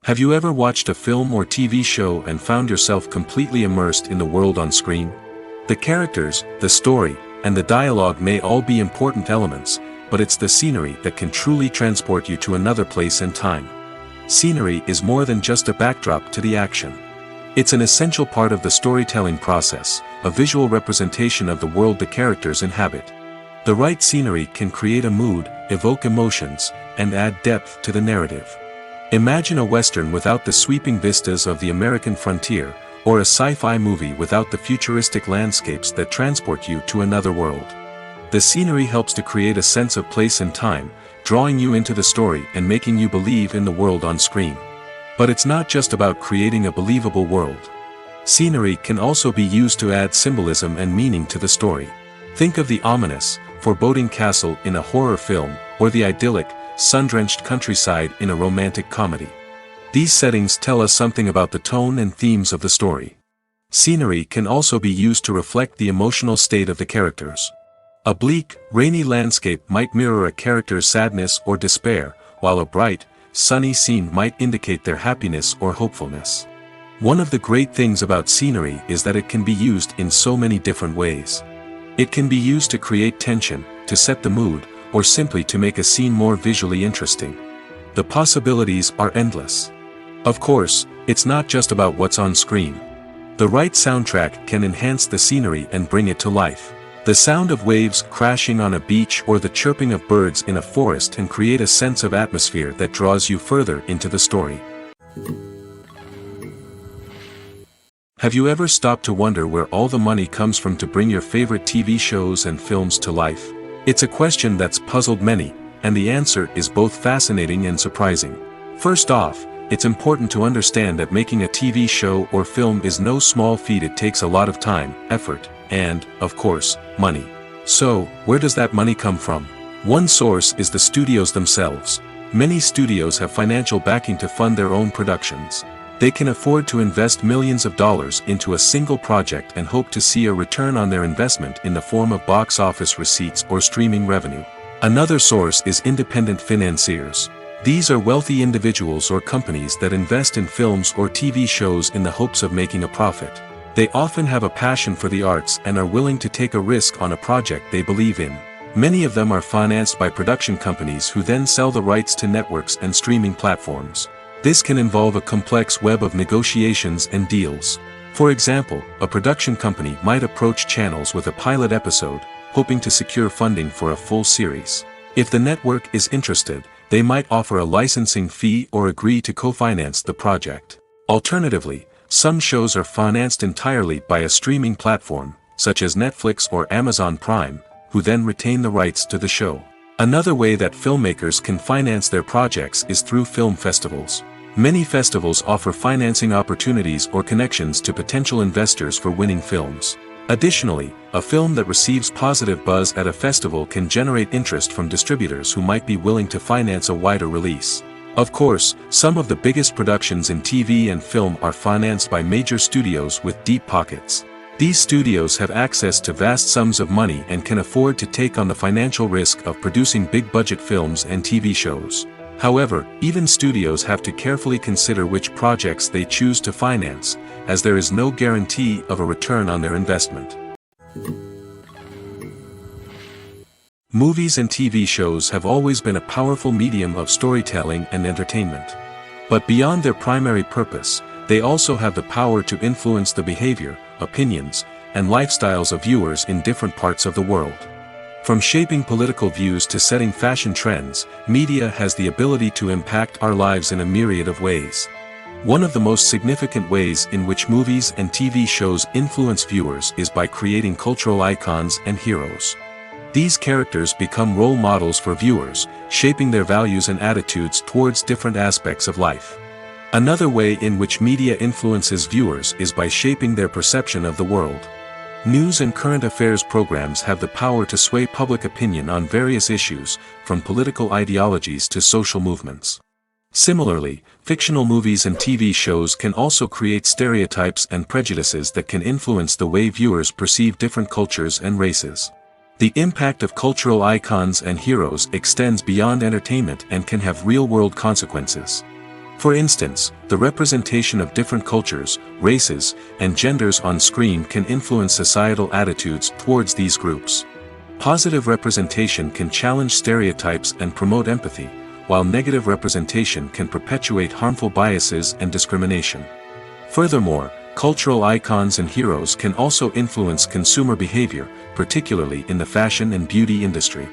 Have you ever watched a film or TV show and found yourself completely immersed in the world on screen? The characters, the story, and the dialogue may all be important elements, but it's the scenery that can truly transport you to another place and time. Scenery is more than just a backdrop to the action. It's an essential part of the storytelling process, a visual representation of the world the characters inhabit. The right scenery can create a mood, evoke emotions, and add depth to the narrative. Imagine a Western without the sweeping vistas of the American frontier, or a sci-fi movie without the futuristic landscapes that transport you to another world. The scenery helps to create a sense of place and time, drawing you into the story and making you believe in the world on screen. But it's not just about creating a believable world. Scenery can also be used to add symbolism and meaning to the story. Think of the ominous, foreboding castle in a horror film, or the idyllic, sun-drenched countryside in a romantic comedy. These settings tell us something about the tone and themes of the story. Scenery can also be used to reflect the emotional state of the characters. A bleak, rainy landscape might mirror a character's sadness or despair, while a bright, sunny scene might indicate their happiness or hopefulness. One of the great things about scenery is that it can be used in so many different ways. It can be used to create tension, to set the mood, or simply to make a scene more visually interesting. The possibilities are endless. Of course, it's not just about what's on screen. The right soundtrack can enhance the scenery and bring it to life. The sound of waves crashing on a beach or the chirping of birds in a forest can create a sense of atmosphere that draws you further into the story. Have you ever stopped to wonder where all the money comes from to bring your favorite TV shows and films to life? It's a question that's puzzled many, and the answer is both fascinating and surprising. First off, it's important to understand that making a TV show or film is no small feat. It takes a lot of time, effort, and, of course, money. So, where does that money come from? One source is the studios themselves. Many studios have financial backing to fund their own productions. They can afford to invest millions of dollars into a single project and hope to see a return on their investment in the form of box office receipts or streaming revenue. Another source is independent financiers. These are wealthy individuals or companies that invest in films or TV shows in the hopes of making a profit. They often have a passion for the arts and are willing to take a risk on a project they believe in. Many of them are financed by production companies who then sell the rights to networks and streaming platforms. This can involve a complex web of negotiations and deals. For example, a production company might approach channels with a pilot episode, hoping to secure funding for a full series. If the network is interested, they might offer a licensing fee or agree to co-finance the project. Alternatively, some shows are financed entirely by a streaming platform, such as Netflix or Amazon Prime, who then retain the rights to the show. Another way that filmmakers can finance their projects is through film festivals. Many festivals offer financing opportunities or connections to potential investors for winning films. Additionally, a film that receives positive buzz at a festival can generate interest from distributors who might be willing to finance a wider release. Of course, some of the biggest productions in TV and film are financed by major studios with deep pockets. These studios have access to vast sums of money and can afford to take on the financial risk of producing big-budget films and TV shows. However, even studios have to carefully consider which projects they choose to finance, as there is no guarantee of a return on their investment. Movies and TV shows have always been a powerful medium of storytelling and entertainment. But beyond their primary purpose, they also have the power to influence the behavior, opinions, and lifestyles of viewers in different parts of the world. From shaping political views to setting fashion trends, media has the ability to impact our lives in a myriad of ways. One of the most significant ways in which movies and TV shows influence viewers is by creating cultural icons and heroes. These characters become role models for viewers, shaping their values and attitudes towards different aspects of life. Another way in which media influences viewers is by shaping their perception of the world. News and current affairs programs have the power to sway public opinion on various issues, from political ideologies to social movements. Similarly, fictional movies and TV shows can also create stereotypes and prejudices that can influence the way viewers perceive different cultures and races. The impact of cultural icons and heroes extends beyond entertainment and can have real-world consequences. For instance, the representation of different cultures, races, and genders on screen can influence societal attitudes towards these groups. Positive representation can challenge stereotypes and promote empathy, while negative representation can perpetuate harmful biases and discrimination. Furthermore, cultural icons and heroes can also influence consumer behavior, particularly in the fashion and beauty industry.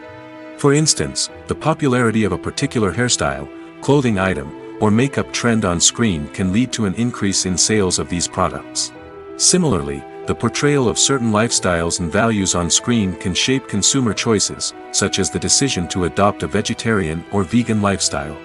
For instance, the popularity of a particular hairstyle, clothing item, or makeup trend on screen can lead to an increase in sales of these products. Similarly, the portrayal of certain lifestyles and values on screen can shape consumer choices, such as the decision to adopt a vegetarian or vegan lifestyle.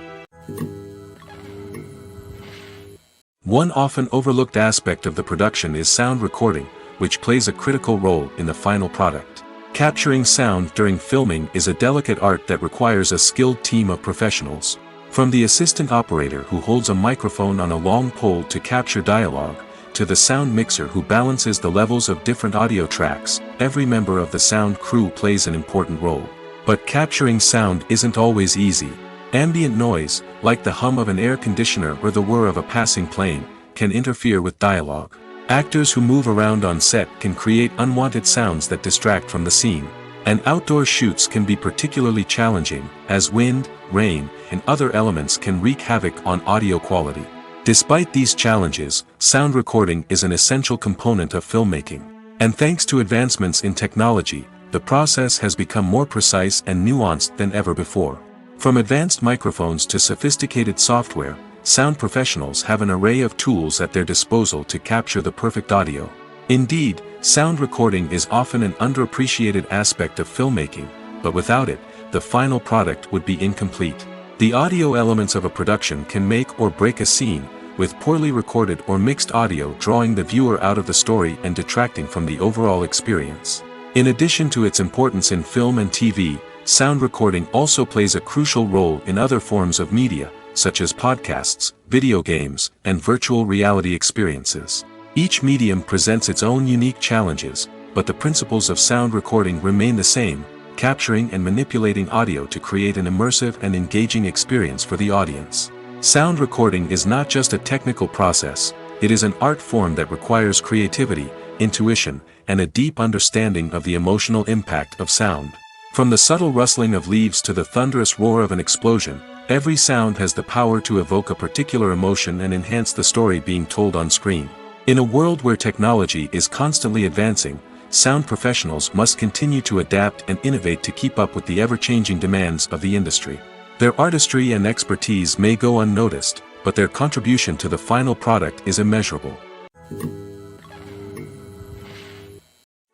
One often overlooked aspect of the production is sound recording, which plays a critical role in the final product. Capturing sound during filming is a delicate art that requires a skilled team of professionals. From the assistant operator who holds a microphone on a long pole to capture dialogue, to the sound mixer who balances the levels of different audio tracks, every member of the sound crew plays an important role. But capturing sound isn't always easy. Ambient noise, like the hum of an air conditioner or the whir of a passing plane, can interfere with dialogue. Actors who move around on set can create unwanted sounds that distract from the scene. And outdoor shoots can be particularly challenging, as wind, rain, and other elements can wreak havoc on audio quality. Despite these challenges, sound recording is an essential component of filmmaking. And thanks to advancements in technology, the process has become more precise and nuanced than ever before. From advanced microphones to sophisticated software, sound professionals have an array of tools at their disposal to capture the perfect audio. Indeed, sound recording is often an underappreciated aspect of filmmaking, but without it, the final product would be incomplete. The audio elements of a production can make or break a scene, with poorly recorded or mixed audio drawing the viewer out of the story and detracting from the overall experience. In addition to its importance in film and TV, sound recording also plays a crucial role in other forms of media, such as podcasts, video games, and virtual reality experiences. Each medium presents its own unique challenges, but the principles of sound recording remain the same, capturing and manipulating audio to create an immersive and engaging experience for the audience. Sound recording is not just a technical process, it is an art form that requires creativity, intuition, and a deep understanding of the emotional impact of sound. From the subtle rustling of leaves to the thunderous roar of an explosion, every sound has the power to evoke a particular emotion and enhance the story being told on screen. In a world where technology is constantly advancing, sound professionals must continue to adapt and innovate to keep up with the ever-changing demands of the industry. Their artistry and expertise may go unnoticed, but their contribution to the final product is immeasurable.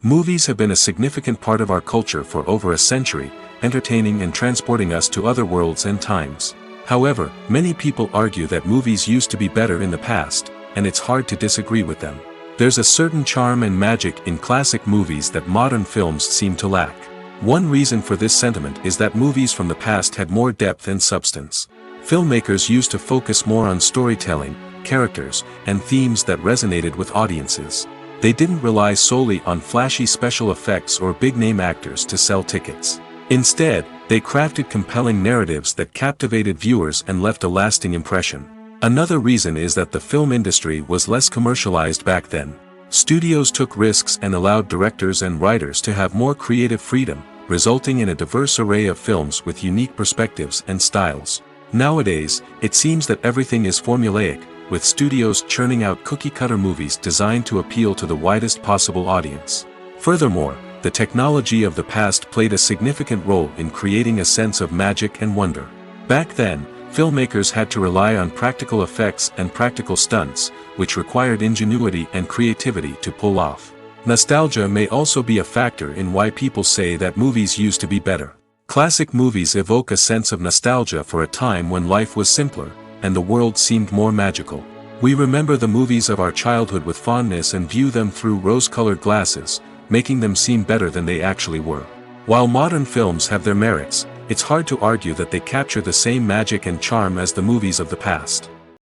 Movies have been a significant part of our culture for over a century, entertaining and transporting us to other worlds and times. However, many people argue that movies used to be better in the past, and it's hard to disagree with them. There's a certain charm and magic in classic movies that modern films seem to lack. One reason for this sentiment is that movies from the past had more depth and substance. Filmmakers used to focus more on storytelling, characters, and themes that resonated with audiences. They didn't rely solely on flashy special effects or big-name actors to sell tickets. Instead, they crafted compelling narratives that captivated viewers and left a lasting impression. Another reason is that the film industry was less commercialized back then. Studios took risks and allowed directors and writers to have more creative freedom, resulting in a diverse array of films with unique perspectives and styles. Nowadays, it seems that everything is formulaic, with studios churning out cookie-cutter movies designed to appeal to the widest possible audience. Furthermore, the technology of the past played a significant role in creating a sense of magic and wonder. Back then, filmmakers had to rely on practical effects and practical stunts, which required ingenuity and creativity to pull off. Nostalgia may also be a factor in why people say that movies used to be better. Classic movies evoke a sense of nostalgia for a time when life was simpler, and the world seemed more magical. We remember the movies of our childhood with fondness and view them through rose-colored glasses, making them seem better than they actually were. While modern films have their merits, it's hard to argue that they capture the same magic and charm as the movies of the past.